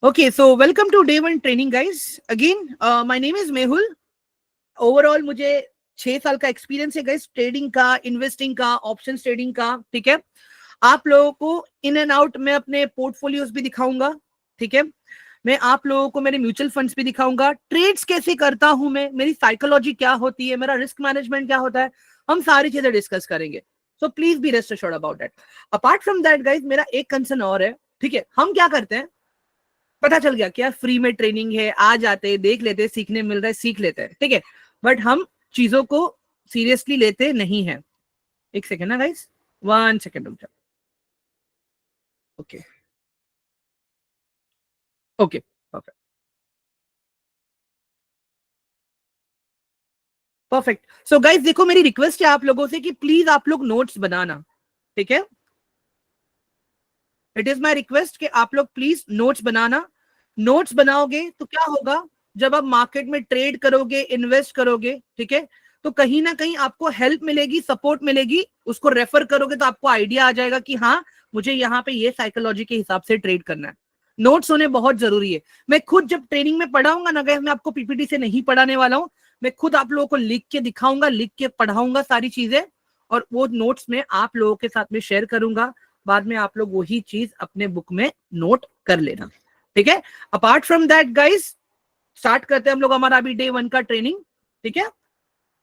Okay, so welcome to day one training, guys. Again, my name is Mehul. Overall मुझे 6 साल का experience है guys, trading का, investing का, ऑप्शन ट्रेडिंग का। ठीक है, आप लोगों को इन एंड आउट मैं अपने पोर्टफोलियोज भी दिखाऊंगा। ठीक है, मैं आप लोगों को मेरे म्यूचुअल फंड्स भी दिखाऊंगा, ट्रेड्स कैसे करता हूं मैं, मेरी साइकोलॉजी क्या होती है, मेरा रिस्क मैनेजमेंट क्या होता है, हम सारी चीजें डिस्कस करेंगे। So please be rest assured about that. Apart from that guys, मेरा एक कंसर्न और है। ठीक है, हम क्या करते हैं, पता चल गया क्या फ्री में ट्रेनिंग है, आ जाते हैं, देख लेते हैं, सीखने मिल रहा है, सीख लेते हैं। ठीक है, बट हम चीजों को सीरियसली लेते नहीं है। एक सेकेंड ना गाइस, 1 सेकेंड रुक जाओ। Okay okay, perfect perfect. So guys देखो, मेरी रिक्वेस्ट है आप लोगों से कि प्लीज आप लोग नोट्स बनाना। ठीक है, इट इज माई रिक्वेस्ट कि आप लोग प्लीज नोट्स बनाना। नोट्स बनाओगे तो क्या होगा, जब आप मार्केट में ट्रेड करोगे, इन्वेस्ट करोगे, ठीक है, तो कहीं ना कहीं आपको हेल्प मिलेगी, सपोर्ट मिलेगी। उसको रेफर करोगे तो आपको आइडिया आ जाएगा कि हाँ, मुझे यहाँ पे ये साइकोलॉजी के हिसाब से ट्रेड करना है। नोट्स होने बहुत जरूरी है। मैं खुद जब ट्रेनिंग में पढ़ाऊंगा ना गाइस, मैं आपको पीपीटी से नहीं पढ़ाने वाला हूँ। मैं खुद आप लोगों को लिख के दिखाऊंगा, लिख के पढ़ाऊंगा सारी चीजें, और वो नोट्स में आप लोगों के साथ में शेयर करूंगा। बाद में आप लोग वही चीज अपने बुक में नोट कर लेना। ठीक है, apart from that guys, start करते हैं हम लोग हमारा अभी डे वन का ट्रेनिंग। ठीक है,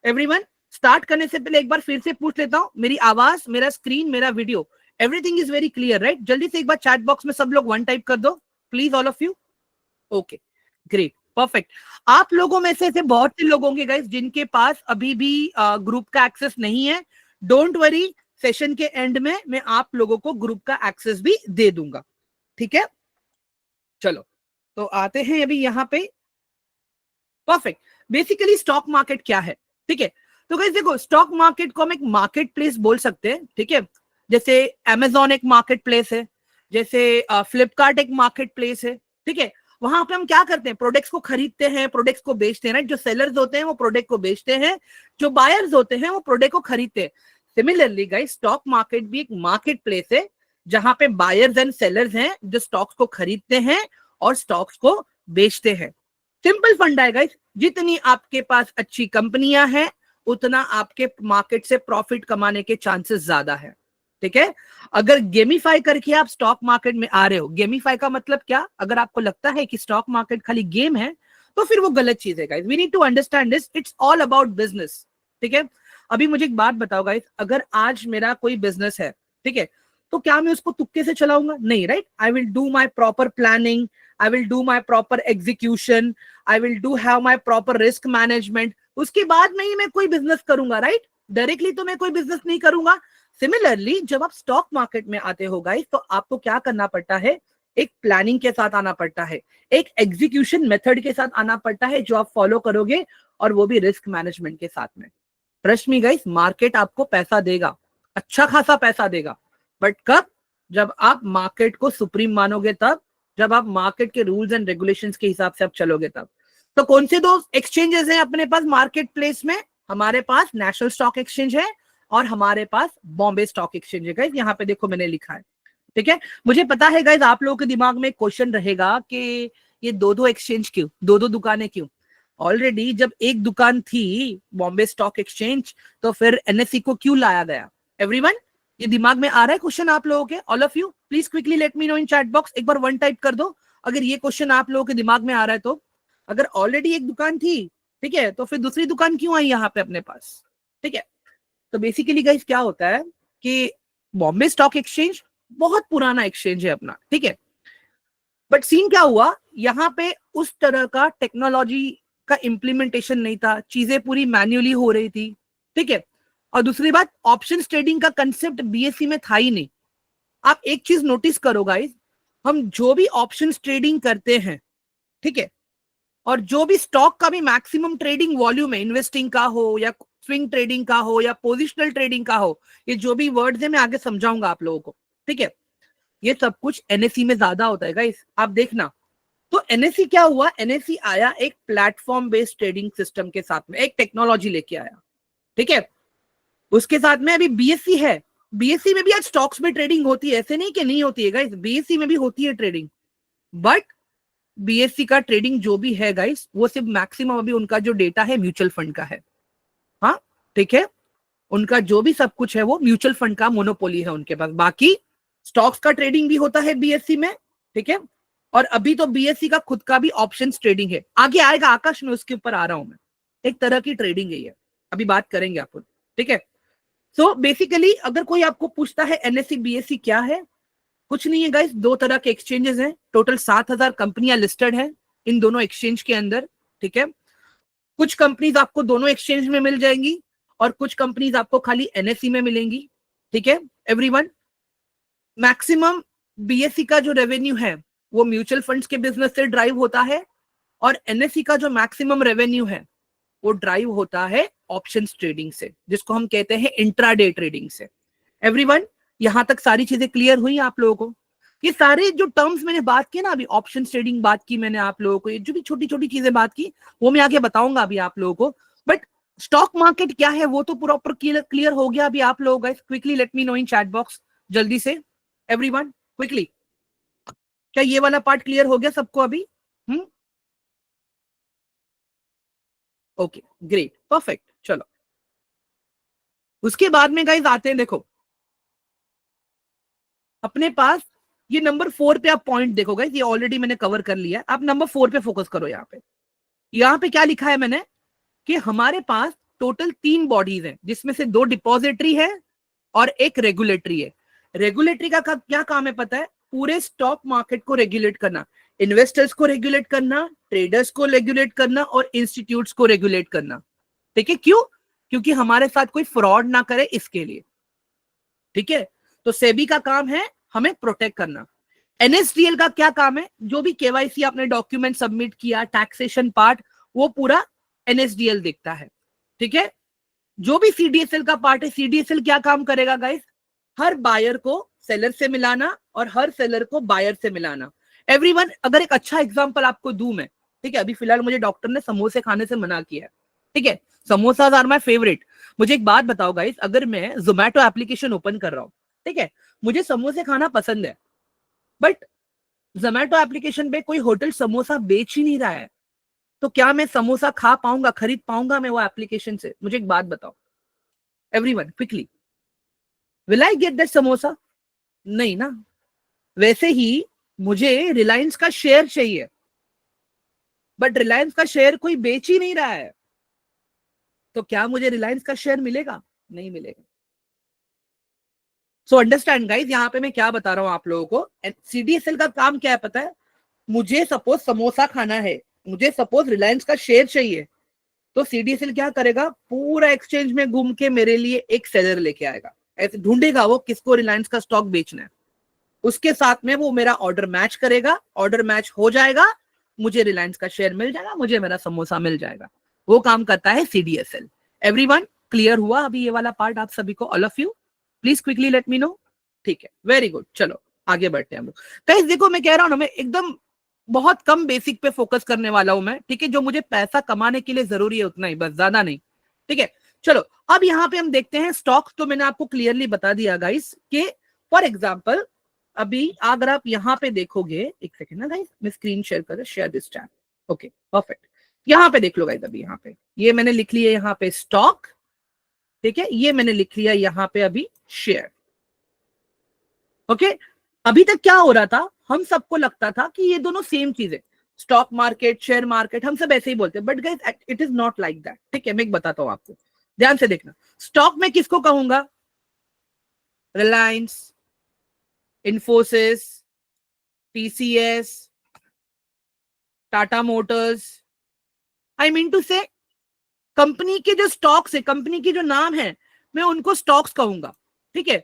एवरीवन, स्टार्ट करने से पहले एक बार फिर से पूछ लेता हूं, मेरी आवाज, मेरा स्क्रीन, मेरा video, everything is very clear right? जल्दी से एक बार चैट बॉक्स में सब लोग 1 टाइप कर दो please, all of you. Okay, great, perfect. आप लोगों में से ऐसे बहुत से लोग होंगे गाइस जिनके पास अभी भी ग्रुप का एक्सेस नहीं है। डोंट वरी, सेशन के एंड में मैं आप लोगों को ग्रुप का एक्सेस भी दे दूंगा। ठीक है, चलो तो आते हैं अभी यहाँ पे। परफेक्ट। बेसिकली स्टॉक मार्केट क्या है? ठीक है, तो गाइस देखो, स्टॉक मार्केट को हम एक मार्केट प्लेस बोल सकते हैं। ठीक है, जैसे अमेजोन एक मार्केट प्लेस है, जैसे फ्लिपकार्ट एक मार्केट प्लेस है। ठीक है, वहां पे हम क्या करते हैं, प्रोडक्ट्स को खरीदते हैं, प्रोडक्ट्स को बेचते हैं राइट? जो सेलर्स होते हैं वो प्रोडक्ट को बेचते हैं, जो बायर्स होते हैं वो प्रोडक्ट को खरीदते हैं। सिमिलरली गाइस, स्टॉक मार्केट भी एक मार्केट प्लेस है जहां पे बायर्स एंड सेलर्स हैं जो स्टॉक्स को खरीदते हैं और स्टॉक्स को बेचते हैं। सिंपल फंडा है गाइस, जितनी आपके पास अच्छी कंपनियां हैं उतना आपके मार्केट से प्रॉफिट कमाने के चांसेस ज्यादा है। ठीक है, अगर गेमिफाई करके आप स्टॉक मार्केट में आ रहे हो, गेमिफाई का मतलब क्या, अगर आपको लगता है कि स्टॉक मार्केट खाली गेम है तो फिर वो गलत चीज है guys. We need to understand this, it's all about business. ठीक है, अभी मुझे एक बात बताओ गाइस, अगर आज मेरा कोई बिजनेस है, ठीक है, तो क्या मैं उसको तुक्के से चलाऊंगा? नहीं right, I will do my proper planning, I will do my proper execution, I will do have my proper risk management, उसके बाद में ही मैं कोई बिजनेस करूंगा राइट? डायरेक्टली तो मैं कोई बिजनेस नहीं करूंगा। सिमिलरली जब आप स्टॉक मार्केट में आते हो गाइस, तो आपको क्या करना पड़ता है, एक प्लानिंग के साथ आना पड़ता है, एक एग्जीक्यूशन मेथड के साथ आना पड़ता है जो आप फॉलो करोगे, और वो भी रिस्क मैनेजमेंट के साथ में। ट्रस्ट मी गाइस, मार्केट आपको पैसा देगा, अच्छा खासा पैसा देगा, बट कब? जब आप मार्केट को सुप्रीम मानोगे तब, जब आप मार्केट के रूल्स एंड रेगुलेशंस के हिसाब से आप चलोगे तब। तो कौन से दो एक्सचेंजेस हैं अपने पास मार्केट प्लेस में? हमारे पास नेशनल स्टॉक एक्सचेंज है और हमारे पास बॉम्बे स्टॉक एक्सचेंज है गाइस। यहाँ पे देखो मैंने लिखा है। ठीक है, मुझे पता है गाइस, आप लोगों के दिमाग में क्वेश्चन रहेगा कि ये दो दो एक्सचेंज क्यों, दो दो दुकानें क्यों? ऑलरेडी जब एक दुकान थी बॉम्बे स्टॉक एक्सचेंज, तो फिर एनएससी को क्यों लाया गया? एवरीवन, ये दिमाग में आ रहा है क्वेश्चन आप लोगों के? All of you please quickly let me no in chat box, एक बार 1 टाइप कर दो अगर ये क्वेश्चन आप लोगों के दिमाग में आ रहा है तो। अगर ऑलरेडी एक दुकान थी, ठीक है, तो फिर दूसरी दुकान क्यों आई यहाँ पे अपने पास? ठीक है, तो बेसिकली गाइस क्या होता है कि बॉम्बे स्टॉक एक्सचेंज बहुत पुराना एक्सचेंज है अपना। ठीक है, बट सीन क्या हुआ, यहाँ पे उस तरह का टेक्नोलॉजी का इम्प्लीमेंटेशन नहीं था, चीजें पूरी मैन्युअली हो रही थी। ठीक है, और दूसरी बात, ऑप्शन ट्रेडिंग का कंसेप्ट बीएससी में था ही नहीं। आप एक चीज नोटिस करो गाइस, हम जो भी ऑप्शन ट्रेडिंग करते हैं, ठीक है, और जो भी स्टॉक का भी मैक्सिमम ट्रेडिंग वॉल्यूम है, इन्वेस्टिंग का हो या स्विंग ट्रेडिंग का हो या पोजिशनल ट्रेडिंग का हो, ये जो भी वर्ड्स है मैं आगे समझाऊंगा आप लोगों को। ठीक है, ये सब कुछ एनएससी में ज्यादा होता है गाइस, आप देखना। तो एनएससी क्या हुआ, एनएससी आया एक प्लेटफॉर्म बेस्ड ट्रेडिंग सिस्टम के साथ में, एक टेक्नोलॉजी लेके आया। ठीक है, उसके साथ में अभी बीएससी है। बीएससी में भी आज स्टॉक्स में ट्रेडिंग होती है, ऐसे नहीं कि नहीं होती है गाइस, बीएससी में भी होती है ट्रेडिंग, बट बीएससी का ट्रेडिंग जो भी है गाइस, वो सिर्फ मैक्सिमम अभी उनका जो डेटा है म्यूचुअल फंड का है। हाँ ठीक है, उनका जो भी सब कुछ है वो म्यूचुअल फंड का मोनोपोली है उनके पास। बाकी स्टॉक्स का ट्रेडिंग भी होता है बीएससी में, ठीक है। और अभी तो बीएससी का खुद का भी ऑप्शंस ट्रेडिंग है, आगे आएगा आकाश में, उसके ऊपर आ रहा हूं मैं। एक तरह की ट्रेडिंग है ये, अभी बात करेंगे अपन, ठीक है। सो बेसिकली अगर कोई आपको पूछता है एनएससी बीएससी क्या है, कुछ नहीं है गाइस, दो तरह के एक्सचेंजेस हैं, टोटल 7,000 कंपनियां लिस्टेड हैं इन दोनों एक्सचेंज के अंदर, ठीक है। कुछ कंपनीज आपको दोनों एक्सचेंज में मिल जाएंगी और कुछ कंपनीज आपको खाली एनएससी में मिलेंगी, ठीक है एवरीवन। मैक्सिमम बीएससी का जो रेवेन्यू है वो म्यूचुअल फंड्स के बिजनेस से ड्राइव होता है, और एनएससी का जो मैक्सिमम रेवेन्यू है वो ड्राइव होता है ऑप्शंस ट्रेडिंग से, जिसको हम कहते हैं इंट्राडे ट्रेडिंग से। एवरीवन, यहां तक सारी चीजें क्लियर हुई आप लोगों को? ये सारे जो टर्म्स मैंने बात की ना, अभी ऑप्शन ट्रेडिंग बात की मैंने आप लोगों को, ये जो भी छोटी छोटी चीजें बात की वो मैं आगे बताऊंगा अभी आप लोगों को। बट स्टॉक मार्केट क्या है वो तो प्रॉपर क्लियर हो गया अभी आप लोगों का। क्विकली लेट मी नो इन चैट बॉक्स, जल्दी से एवरीवन क्विकली, क्या ये वाला पार्ट क्लियर हो गया सबको अभी? Okay great perfect. चलो उसके बाद में गाइस आते हैं, देखो अपने पास ये नंबर 4 पे आप पॉइंट देखो गाइस, ये ऑलरेडी मैंने कवर कर लिया है, आप नंबर 4 पे फोकस करो। यहाँ पे क्या लिखा है मैंने कि हमारे पास टोटल 3 बॉडीज हैं, जिसमें से 2 डिपॉजिटरी है और एक रेगुलेटरी है। रेगुलेटरी का क्या काम है पता है? पूरे स्टॉक मार्केट को रेगुलेट करना, इन्वेस्टर्स को रेगुलेट करना, ट्रेडर्स को रेगुलेट करना और इंस्टीट्यूट्स को रेगुलेट करना, ठीक है। क्यों? क्योंकि हमारे साथ कोई फ्रॉड ना करे इसके लिए, ठीक है। तो सेबी का काम है हमें प्रोटेक्ट करना। एनएसडीएल का क्या काम है? जो भी केवाईसी आपने डॉक्यूमेंट सबमिट किया, टैक्सेशन पार्ट, वो पूरा एनएसडीएल देखता है, ठीक है। जो भी सीडीएसएल का पार्ट है, सीडीएसएल क्या काम करेगा गाइस? हर बायर को सेलर से मिलाना और हर सेलर को बायर से मिलाना। एवरीवन, अगर एक अच्छा एग्जांपल आपको दूं मैं, ठीक है, अभी फिलहाल मुझे डॉक्टर ने समोसे खाने से मना किया है, ठीक है, समोसा आर माय फेवरेट। मुझे एक बात बताओ गाइस, अगर मैं जोमैटो एप्लीकेशन ओपन कर रहा हूं, ठीक है, मुझे समोसे खाना पसंद है, बट जोमैटो एप्लीकेशन पे कोई होटल समोसा बेच ही नहीं रहा है, तो क्या मैं समोसा खा पाऊंगा, खरीद पाऊंगा मैं वो एप्लीकेशन से? मुझे एक बात बताओ everyone quickly, will I get that samosa? नहीं ना। वैसे ही मुझे रिलायंस का शेयर चाहिए, बट रिलायंस का शेयर कोई बेच ही नहीं रहा है, तो क्या मुझे रिलायंस का शेयर मिलेगा? नहीं मिलेगा। सो अंडरस्टैंड गाइस, यहां पे मैं क्या बता रहा हूं आप लोगों को। सीडीएसएल का काम क्या है पता है? मुझे सपोज समोसा खाना है, मुझे सपोज रिलायंस का शेयर चाहिए, तो सीडीएसएल क्या करेगा? पूरा एक्सचेंज में घूम के मेरे लिए एक सेलर लेके आएगा, ऐसे ढूंढेगा वो किसको रिलायंस का स्टॉक बेचना है, उसके साथ में वो मेरा ऑर्डर मैच करेगा, ऑर्डर मैच हो जाएगा, मुझे रिलायंस का शेयर मिल जाएगा, मुझे मेरा समोसा मिल जाएगा। वो काम करता है सीडीएसएल। एवरीवन क्लियर हुआ अभी ये वाला पार्ट आप सभी को? All of you please quickly let me no, ठीक है, वेरी गुड। चलो आगे बढ़ते हैं हम लोग। गाइस देखो, मैं कह रहा हूं ना, मैं एकदम बहुत कम बेसिक पे फोकस करने वाला हूं मैं, ठीक है। जो मुझे पैसा कमाने के लिए जरूरी है उतना ही, बस ज्यादा नहीं, ठीक है। चलो अब यहाँ पे हम देखते हैं स्टॉक, तो मैंने आपको क्लियरली बता दिया गाइस कि फॉर एग्जाम्पल अभी अगर आप यहाँ पे देखोगे, एक सेकेंड ना गाइस, मैं स्क्रीन शेयर कर, share this tab, okay perfect. यहाँ पे देख लो गाइस, अभी यहाँ पे ये मैंने लिख लिया यहाँ पे स्टॉक, ठीक है, ये मैंने लिख लिया यहाँ पे अभी शेयर, ओके। अभी तक क्या हो रहा था, हम सबको लगता था कि ये दोनों सेम चीज है, स्टॉक मार्केट शेयर मार्केट, हम सब ऐसे ही बोलते हैं, but guys it is not like that, ठीक है। मैं एक बताता हूं आपको, ध्यान से देखना। स्टॉक में किसको कहूंगा? Reliance, Infosys, TCS, Tata Motors, I mean to say company के जो स्टॉक्स है, कंपनी के जो नाम है, मैं उनको स्टॉक्स कहूंगा, ठीक है।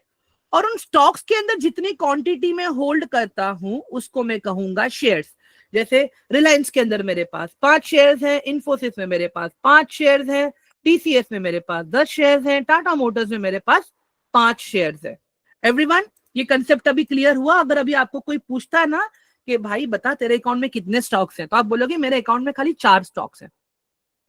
और उन स्टॉक्स के अंदर जितनी क्वांटिटी में होल्ड करता हूं उसको मैं कहूंगा शेयर्स। जैसे रिलायंस के अंदर मेरे पास 5 शेयर्स हैं, इन्फोसिस में मेरे पास 5 शेयर्स हैं, टीसीएस में मेरे पास 10 शेयर्स हैं, टाटा मोटर्स में मेरे पास 5 शेयर्स है। एवरीवन ये कंसेप्ट अभी क्लियर हुआ? अगर अभी आपको कोई पूछता है ना कि भाई बता तेरे अकाउंट में कितने स्टॉक्स हैं, तो आप बोलोगे मेरे अकाउंट में खाली 4 स्टॉक्स हैं।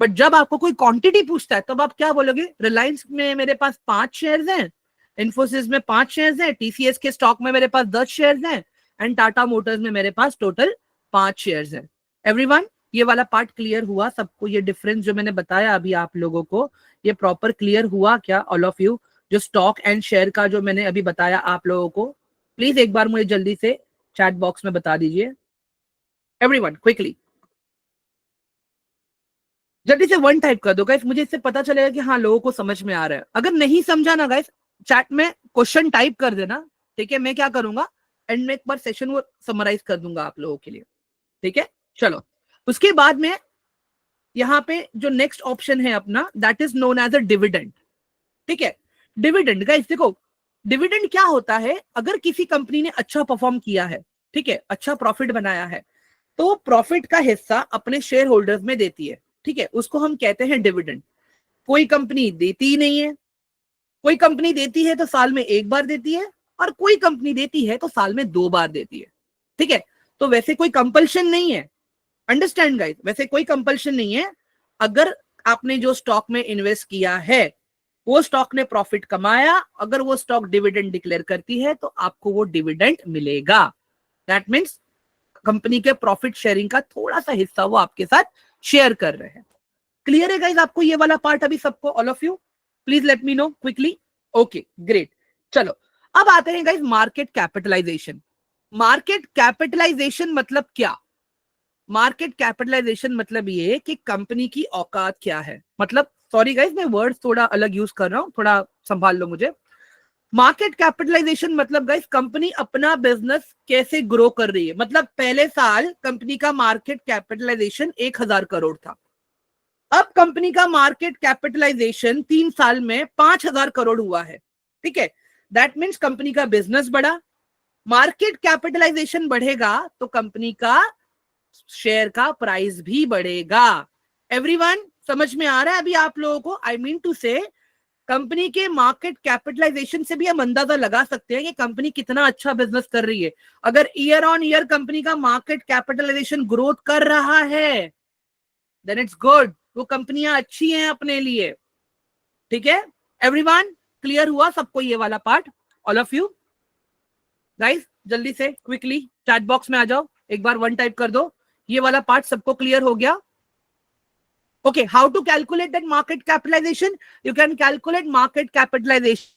बट जब आपको कोई क्वांटिटी पूछता है तब आप क्या बोलोगे? रिलायंस में मेरे पास 5 शेयर्स हैं, इन्फोसिस में 5 शेयर्स हैं, टीसीएस के स्टॉक में मेरे पास 10 शेयर्स हैं, एंड टाटा मोटर्स में मेरे पास टोटल 5 शेयर्स है। एवरीवन, ये वाला पार्ट क्लियर हुआ सबको? ये डिफरेंस जो मैंने बताया अभी आप लोगों को, ये प्रॉपर क्लियर हुआ क्या ऑल ऑफ यू? जो स्टॉक एंड शेयर का जो मैंने अभी बताया आप लोगों को, प्लीज एक बार मुझे जल्दी से चैट बॉक्स में बता दीजिए एवरीवन, क्विकली जल्दी से वन टाइप कर दो गाइस, मुझे इससे पता चलेगा कि हाँ लोगों को समझ में आ रहा है। अगर नहीं समझा ना गाइस, चैट में क्वेश्चन टाइप कर देना, ठीक है? मैं क्या करूंगा, एंड में एक बार सेशन वो समराइज कर दूंगा आप लोगों के लिए, ठीक है? चलो, उसके बाद में यहाँ पे जो नेक्स्ट ऑप्शन है अपना, that is known as a dividend, ठीक है? डिविडेंड गाइस देखो, डिविडेंड क्या होता है? अगर किसी कंपनी ने अच्छा परफॉर्म किया है, ठीक है, अच्छा प्रॉफिट बनाया है, तो प्रॉफिट का हिस्सा अपने शेयर होल्डर्स में देती है, ठीक है? उसको हम कहते हैं डिविडेंड। कोई कंपनी देती ही नहीं है, कोई कंपनी देती है तो साल में एक बार देती है, और कोई कंपनी देती है तो साल में 2 बार देती है, ठीक है? तो वैसे कोई कंपल्शन नहीं है, अंडरस्टैंड गाइस, वैसे कोई कंपल्शन नहीं है। अगर आपने जो स्टॉक में इन्वेस्ट किया है, वो स्टॉक ने प्रॉफिट कमाया, अगर वो स्टॉक डिविडेंड डिक्लेयर करती है तो आपको वो डिविडेंड मिलेगा। दैट मीन्स कंपनी के प्रॉफिट शेयरिंग का थोड़ा सा हिस्सा वो आपके साथ शेयर कर रहे हैं। क्लियर है गाइस आपको ये वाला पार्ट अभी सबको? All of you please let me know quickly. Okay great. चलो, अब आते हैं guys market capitalization. Market capitalization मतलब क्या? मार्केट कैपिटलाइजेशन मतलब ये कि कंपनी की औकात क्या है। मतलब सॉरी गाइस, मैं वर्ड्स थोड़ा अलग यूज कर रहा हूं, थोड़ा संभाल लो मुझे। मार्केट कैपिटलाइजेशन मतलब गाइस कंपनी अपना बिजनेस कैसे ग्रो कर रही है। मतलब पहले साल कंपनी का मार्केट कैपिटलाइजेशन 1,000 करोड़ था, अब कंपनी का मार्केट कैपिटलाइजेशन 3 साल में 5,000 करोड़ हुआ है, ठीक है? दैट मीन्स कंपनी का बिजनेस बढ़ा, मार्केट कैपिटलाइजेशन बढ़ेगा तो कंपनी का शेयर का प्राइस भी बढ़ेगा। एवरीवन समझ में आ रहा है अभी आप लोगों को? आई मीन टू से, कंपनी के मार्केट कैपिटलाइजेशन से भी हम अंदाजा लगा सकते हैं कि कंपनी कितना अच्छा बिजनेस कर रही है। अगर ईयर ऑन ईयर कंपनी का मार्केट कैपिटलाइजेशन ग्रोथ कर रहा है, देन इट्स गुड, वो कंपनियां अच्छी हैं अपने लिए, ठीक है? एवरीवन क्लियर हुआ सबको ये वाला part? All of you guys जल्दी से क्विकली चैट बॉक्स में आ जाओ, एक बार वन टाइप कर दो। ये वाला पार्ट सबको क्लियर हो गया? Okay, how to calculate that market capitalization? You can calculate market capitalization.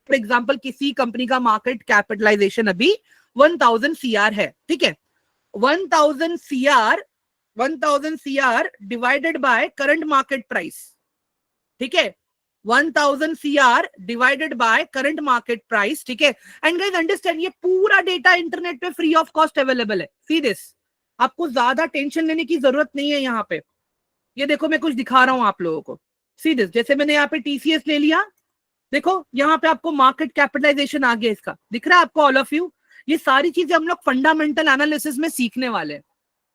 For example, किसी कंपनी का मार्केट कैपिटलाइजेशन अभी 1000 CR है, ठीक है? 1000 CR divided by current market price, ठीक है? 1000 CR divided by current market price, ठीक है? एंड गाइस अंडरस्टैंड, ये पूरा डेटा इंटरनेट पे फ्री ऑफ कॉस्ट अवेलेबल है। सी दिस, आपको ज्यादा टेंशन लेने की जरूरत नहीं है यहाँ पे। ये देखो मैं कुछ दिखा रहा हूं आप लोगों को, सी दिस, जैसे मैंने यहाँ पे टीसीएस ले लिया, देखो यहाँ पे आपको मार्केट कैपिटलाइजेशन आ गया, इसका दिख रहा है आपको ऑल ऑफ यू? ये सारी चीजें हम लोग फंडामेंटल एनालिसिस में सीखने वाले हैं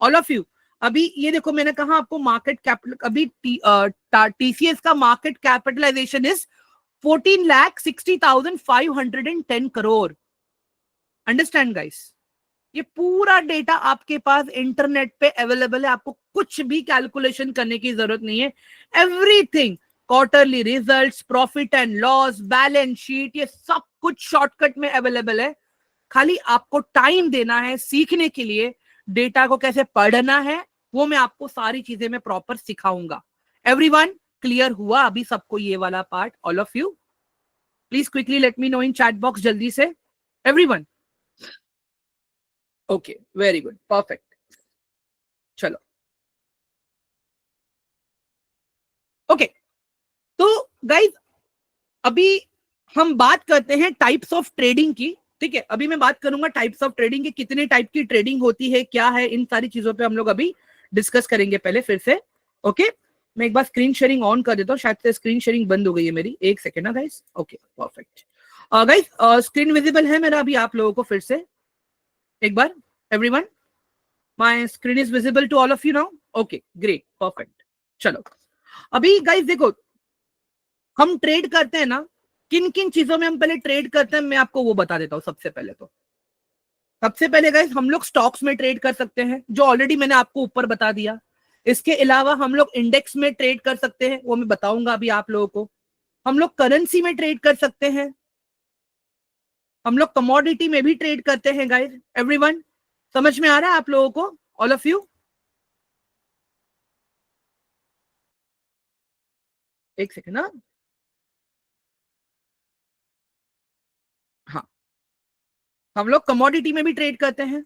ऑल ऑफ यू। अभी ये देखो मैंने कहा आपको मार्केट कैपिटल, अभी टीसीएस का market capitalization is 14,60,510 crore. Understand guys? ये पूरा डेटा आपके पास इंटरनेट पे अवेलेबल है, आपको कुछ भी कैलकुलेशन करने की जरूरत नहीं है। Everything, quarterly results, profit and loss, balance sheet, ये सब कुछ शॉर्टकट में अवेलेबल है। खाली आपको टाइम देना है सीखने के लिए, डेटा को कैसे पढ़ना है वो मैं आपको सारी चीजें मैं प्रॉपर सिखाऊंगा। एवरीवन क्लियर हुआ अभी सबको ये वाला part? All of you please quickly let me no in chat box जल्दी से everyone. Okay very good, perfect. चलो ओके, तो गाइज अभी हम बात करते हैं टाइप्स ऑफ ट्रेडिंग की, ठीक है? अभी मैं बात करूंगा टाइप्स ऑफ ट्रेडिंग की, कितने टाइप की ट्रेडिंग होती है, क्या है, इन सारी चीजों पे हम लोग अभी डिस्कस करेंगे पहले फिर से। ओके, मैं एक बार स्क्रीन शेयरिंग ऑन कर देता हूँ, शायद से स्क्रीन शेयरिंग बंद हो गई है मेरी, एक सेकेंड ना guys. Okay perfect guys, screen visible है मेरा अभी आप लोगों को? फिर से एक बार everyone, my screen is visible to all of you now? Okay great perfect. चलो अभी गाइज देखो, हम ट्रेड करते हैं ना, किन किन चीजों में हम पहले ट्रेड करते हैं मैं आपको वो बता देता हूं। सबसे पहले गाइस हम लोग स्टॉक्स में ट्रेड कर सकते हैं, जो ऑलरेडी मैंने आपको ऊपर बता दिया। इसके अलावा हम लोग इंडेक्स में ट्रेड कर सकते हैं, वो मैं बताऊंगा अभी आप लोगों को। हम लोग करेंसी में ट्रेड कर सकते हैं, हम लोग कमोडिटी में भी ट्रेड करते हैं गाइस एवरीवन। समझ में आ रहा है आप लोगों को, ऑल ऑफ यू? एक सेकेंड ना, हाँ, हम लोग कमोडिटी में भी ट्रेड करते हैं,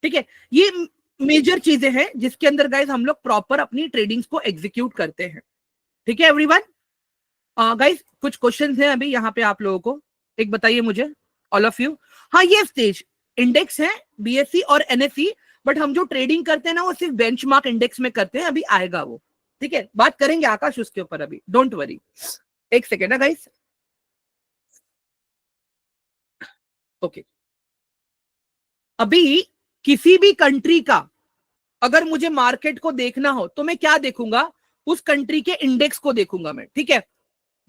ठीक है। ये मेजर चीजें हैं जिसके अंदर गाइस हम लोग प्रॉपर अपनी ट्रेडिंग्स को एग्जीक्यूट करते हैं, ठीक है एवरीवन। गाइस कुछ क्वेश्चंस हैं अभी यहाँ पे आप लोगों को, एक बताइए मुझे, ऑल ऑफ यू। हाँ, ये स्टेज इंडेक्स है, बीएससी और एनएससी, बट हम जो ट्रेडिंग करते हैं ना वो सिर्फ बेंचमार्क इंडेक्स में करते हैं, अभी आएगा वो, ठीक है, बात करेंगे आकाश उसके ऊपर, अभी डोंट वरी। एक सेकेंड ना गाइस, ओके। अभी किसी भी कंट्री का अगर मुझे मार्केट को देखना हो तो मैं क्या देखूंगा, उस कंट्री के इंडेक्स को देखूंगा मैं, ठीक है।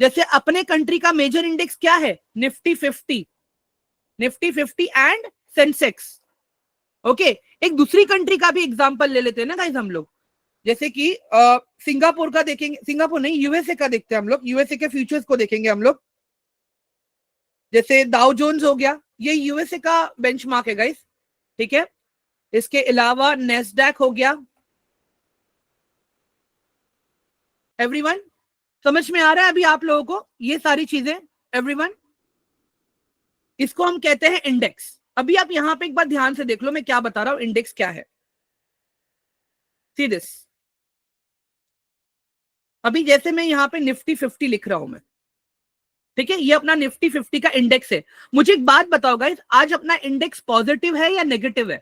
जैसे अपने कंट्री का मेजर इंडेक्स क्या है, Nifty 50, Nifty 50 and Sensex, okay. एक दूसरी कंट्री का भी एग्जांपल ले लेते हैं ना गाइस हम लोग, जैसे कि सिंगापुर का देखेंगे, सिंगापुर नहीं, यूएसए का देखते हैं हम लोग, यूएसए के फ्यूचर्स को देखेंगे हम लोग। जैसे डाउ जोन्स हो गया, ये यूएसए का बेंचमार्क है गाइस, ठीक है। इसके अलावा नेस्डैक हो गया, एवरीवन समझ में आ रहा है अभी आप लोगों को ये सारी चीजें, एवरीवन? इसको हम कहते हैं इंडेक्स। अभी आप यहां पे एक बार ध्यान से देख लो मैं क्या बता रहा हूं, इंडेक्स क्या है, सी दिस। अभी जैसे मैं यहाँ पे निफ्टी 50 लिख रहा हूं मैं, ठीक है, ये अपना निफ्टी 50 का इंडेक्स है। मुझे एक बात बताओ गाइस, आज अपना इंडेक्स पॉजिटिव है या नेगेटिव है,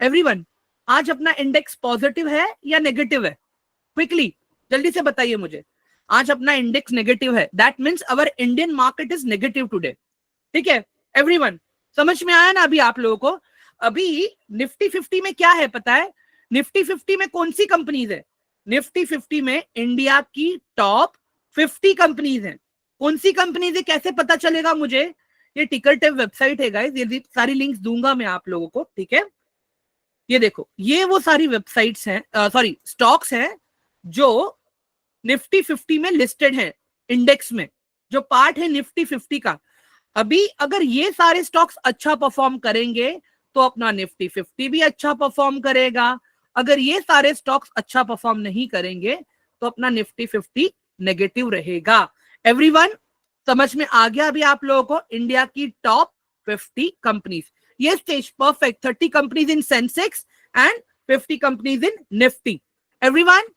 एवरीवन? आज अपना इंडेक्स पॉजिटिव है या नेगेटिव है, क्विकली जल्दी से बताइए मुझे। आज अपना इंडेक्स नेगेटिव है, that means our Indian market is negative today, ठीक है एवरीवन? समझ में आया ना अभी आप लोगों को? अभी निफ्टी 50 में क्या है पता है, निफ्टी 50 में कौन सी कंपनीज है, निफ्टी 50 में इंडिया की टॉप 50 कंपनीज हैं। कौन सी कंपनीज है कैसे पता चलेगा मुझे, ये टिकरटेव वेबसाइट है गाइस, ये सारी लिंक्स दूंगा मैं आप लोगों को, ठीक है। ये देखो, ये वो सारी वेबसाइट्स हैं, सॉरी स्टॉक्स हैं जो निफ्टी 50 में लिस्टेड है, इंडेक्स में, जो पार्ट है निफ्टी 50 का। अभी अगर ये सारे स्टॉक्स अच्छा परफॉर्म करेंगे तो अपना निफ्टी 50 भी अच्छा परफॉर्म करेगा, अगर ये सारे स्टॉक्स अच्छा परफॉर्म नहीं करेंगे तो अपना निफ्टी 50 नेगेटिव रहेगा, एवरीवन? समझ में आ गया अभी आप लोगों को? इंडिया की टॉप 50 कंपनीज, ये stage perfect, 30 companies in Sensex and 50 companies in Nifty, everyone?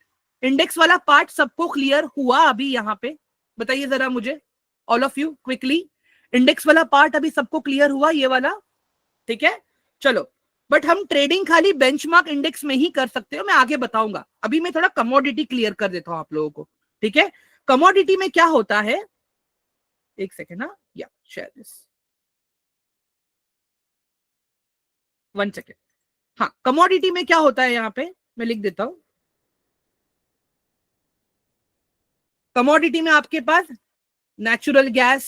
Index वाला पार्ट सबको क्लियर हुआ अभी यहाँ पे, बताइए जरा मुझे, all of you quickly. Index वाला पार्ट अभी सबको क्लियर हुआ ये वाला, ठीक है? चलो, बट हम ट्रेडिंग खाली बेंचमार्क इंडेक्स में ही कर सकते हो, मैं आगे बताऊंगा। अभी मैं थोड़ा कमोडिटी क्लियर कर देता हूं आप लोगों को, ठीक है? कमोडिटी में क्या होता है, एक सेकेंड ना, या शेयर दिस, वन सेकेंड। हाँ, कमोडिटी में क्या होता है यहाँ पे मैं लिख देता हूं। कमोडिटी में आपके पास natural gas,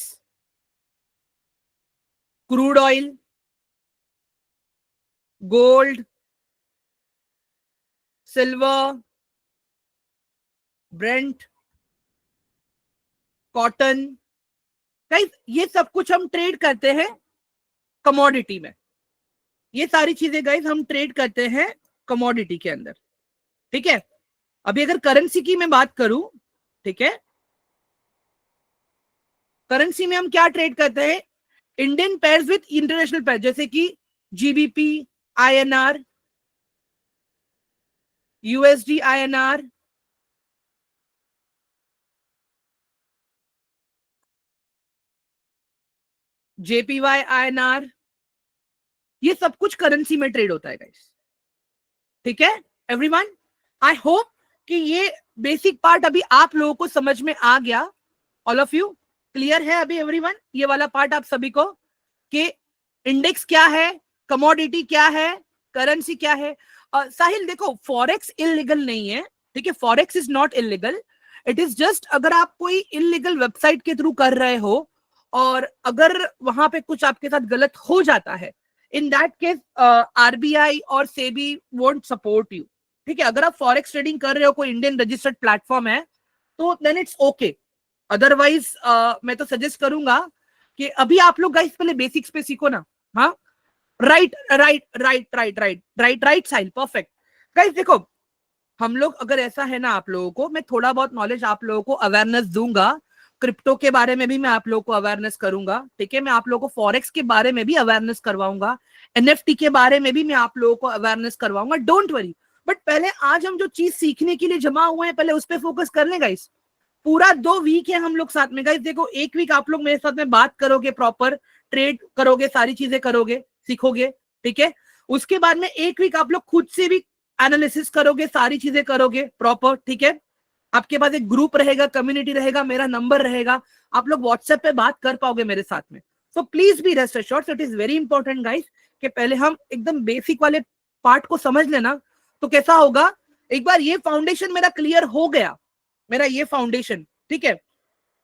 crude oil, gold, silver, Brent, cotton, guys ये सब कुछ हम ट्रेड करते हैं कमोडिटी में। ये सारी चीजें गाइस हम ट्रेड करते हैं कमोडिटी के अंदर, ठीक है? अभी अगर करेंसी की मैं बात करूं, ठीक है, करेंसी में हम क्या ट्रेड करते हैं, Indian pairs with international pair, जैसे कि GBP, INR, USD INR, JPY INR, ये सब कुछ करेंसी में ट्रेड होता है गाइस, ठीक है एवरीवन? आई होप कि ये बेसिक पार्ट अभी आप लोगों को समझ में आ गया, ऑल ऑफ यू क्लियर है अभी एवरीवन, ये वाला पार्ट आप सभी को, कि इंडेक्स क्या है, कमोडिटी क्या है, करेंसी क्या है। साहिल देखो, फॉरेक्स इलीगल नहीं है, ठीक है, forex is not illegal, it is just अगर आप कोई इलीगल वेबसाइट के थ्रू कर रहे हो और अगर वहां पे कुछ आपके साथ गलत हो जाता है, इन दैट केस आरबीआई और सेबी वोंट सपोर्ट यू, ठीक है? अगर आप फॉरेक्स ट्रेडिंग कर रहे हो, कोई इंडियन रजिस्टर्ड प्लेटफॉर्म है, तो देन इट्स ओके। अदरवाइज मैं तो सजेस्ट करूंगा कि अभी आप लोग गाइस पहले बेसिक्स पे सीखो ना, हाँ, right right right right right right right Sahil, perfect. Guys देखो, हम लोग अगर ऐसा है ना, आप लोगों को मैं थोड़ा बहुत नॉलेज आप लोगों को अवेयरनेस दूंगा, क्रिप्टो के बारे में भी मैं आप लोगों को अवेयरनेस करूंगा, ठीक है, मैं आप लोगों को फॉरेक्स के बारे में भी अवेयरनेस करवाऊंगा, एनएफटी के बारे में भी मैं आप लोगों को अवेयरनेस करवाऊंगा, डोंट वरी। बट पहले आज हम जो चीज सीखने के लिए जमा हुए हैं, पहले उस पर फोकस कर लें गाइस। पूरा 2 वीक है हम लोग साथ में गाइस। देखो, 1 वीक आप लोग मेरे साथ में बात करोगे, प्रॉपर ट्रेड करोगे, सारी चीजें करोगे, सीखोगे, ठीक है। उसके बाद में 1 वीक आप लोग खुद से भी एनालिसिस करोगे, सारी चीजें करोगे प्रॉपर, ठीक है। आपके पास एक ग्रुप रहेगा, कम्युनिटी रहेगा, मेरा नंबर रहेगा, आप लोग व्हाट्सएप पे बात कर पाओगे मेरे साथ में। So please be rest assured, so it is very important guys कि पहले हम एकदम बेसिक वाले पार्ट को समझ लेना। तो कैसा होगा, एक बार ये फाउंडेशन मेरा क्लियर हो गया, मेरा ये फाउंडेशन, ठीक है,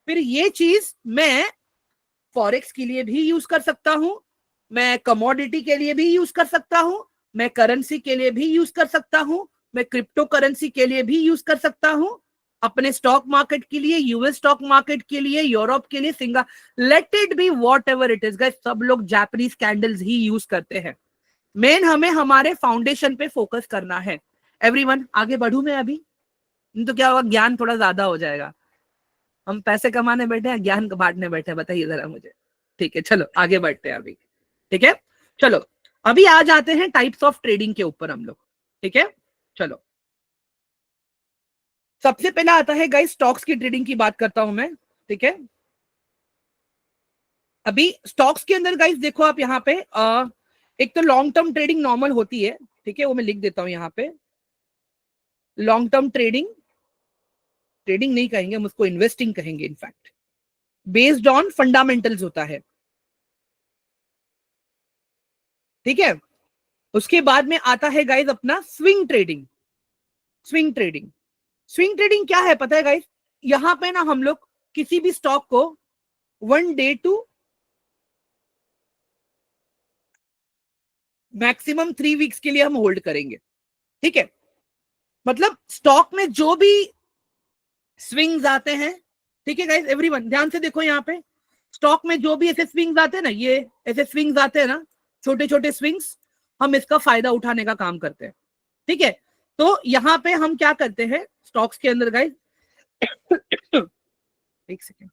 फिर ये चीज मैं फॉरेक्स के लिए भी यूज कर सकता हूं, मैं कमोडिटी के लिए भी यूज कर सकता हूं, मैं करेंसी के लिए भी यूज कर सकता हूं, मैं क्रिप्टो करेंसी के लिए भी यूज कर सकता हूं, अपने स्टॉक मार्केट के लिए, यूएस स्टॉक मार्केट के लिए, यूरोप के लिए, let it be what ever it is guys, सब लोग जापानीज कैंडल्स ही यूज करते हैं। मेन हमें हमारे फाउंडेशन पे फोकस करना है। एवरीवन, आगे बढ़ू मैं अभी, नहीं तो क्या होगा, ज्ञान थोड़ा ज्यादा हो जाएगा। हम पैसे कमाने बैठे हैं, ज्ञान बांटने बैठे हैं, बताइए जरा मुझे। ठीक है, चलो आगे बढ़ते हैं अभी, ठीक है। चलो अभी आ जाते हैं टाइप्स ऑफ ट्रेडिंग के ऊपर हम लोग, ठीक है। चलो, सबसे पहला आता है गाइस, स्टॉक्स की ट्रेडिंग की बात करता हूं मैं, ठीक है। अभी स्टॉक्स के अंदर गाइस देखो, आप यहाँ पे एक तो लॉन्ग टर्म ट्रेडिंग नॉर्मल होती है, ठीक है, वो मैं लिख देता हूं यहाँ पे। लॉन्ग टर्म ट्रेडिंग, ट्रेडिंग नहीं कहेंगे हम उसको, इन्वेस्टिंग कहेंगे इनफैक्ट, बेस्ड ऑन फंडामेंटल्स होता है, ठीक है। उसके बाद में आता है गाइस अपना swing trading. Swing trading, swing trading क्या है पता है गाइस, यहां पे ना हम लोग किसी भी स्टॉक को 1 डे टू मैक्सिमम 3 वीक्स के लिए हम होल्ड करेंगे, ठीक है। मतलब स्टॉक में जो भी स्विंग्स आते हैं, ठीक है गाइस, एवरीवन ध्यान से देखो, यहाँ पे स्टॉक में जो भी ऐसे स्विंग्स आते हैं ना, ये ऐसे स्विंग्स आते हैं ना, छोटे छोटे स्विंग्स, हम इसका फायदा उठाने का काम करते हैं, ठीक है। तो यहाँ पे हम क्या करते हैं स्टॉक्स के अंदर गाइस, एक सेकेंड,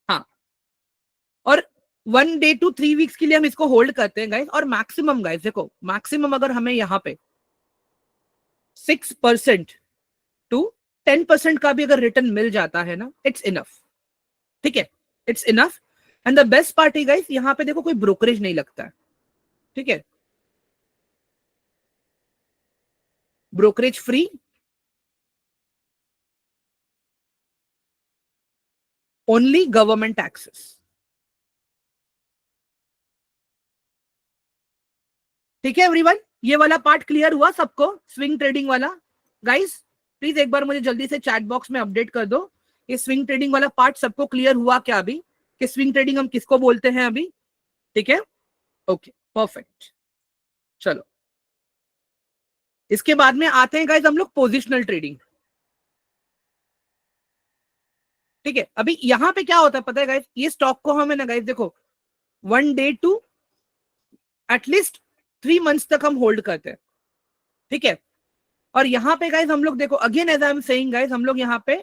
हाँ, और 1 डे टू 3 वीक्स के लिए हम इसको होल्ड करते हैं गाइस। और मैक्सिमम गाइस देखो, मैक्सिमम अगर हमें यहाँ पे 6% टू 10% का भी अगर रिटर्न मिल जाता है ना, इट्स इनफ, ठीक है, it's enough. And the best part है गाइस, यहाँ पे देखो कोई ब्रोकरेज नहीं लगता है, ठीक है, brokerage free, only government taxes, ठीक है एवरीवन। ये वाला पार्ट क्लियर हुआ सबको, स्विंग ट्रेडिंग वाला। गाइस प्लीज एक बार मुझे जल्दी से चैट बॉक्स में अपडेट कर दो, ये स्विंग ट्रेडिंग वाला पार्ट सबको क्लियर हुआ क्या अभी, कि स्विंग ट्रेडिंग हम किसको बोलते हैं अभी, ठीक है, ओके परफेक्ट। चलो, इसके बाद में आते हैं गाइस हम लोग पोजिशनल ट्रेडिंग, ठीक है। अभी यहाँ पे क्या होता है पता है गाइस, ये स्टॉक को हमें ना गाइस देखो 1 डे टू एटलीस्ट 3 मंथ्स तक हम होल्ड करते हैं, ठीक है। और यहाँ पे गाइस हम लोग देखो, again as I am saying guys, हम लोग यहाँ पे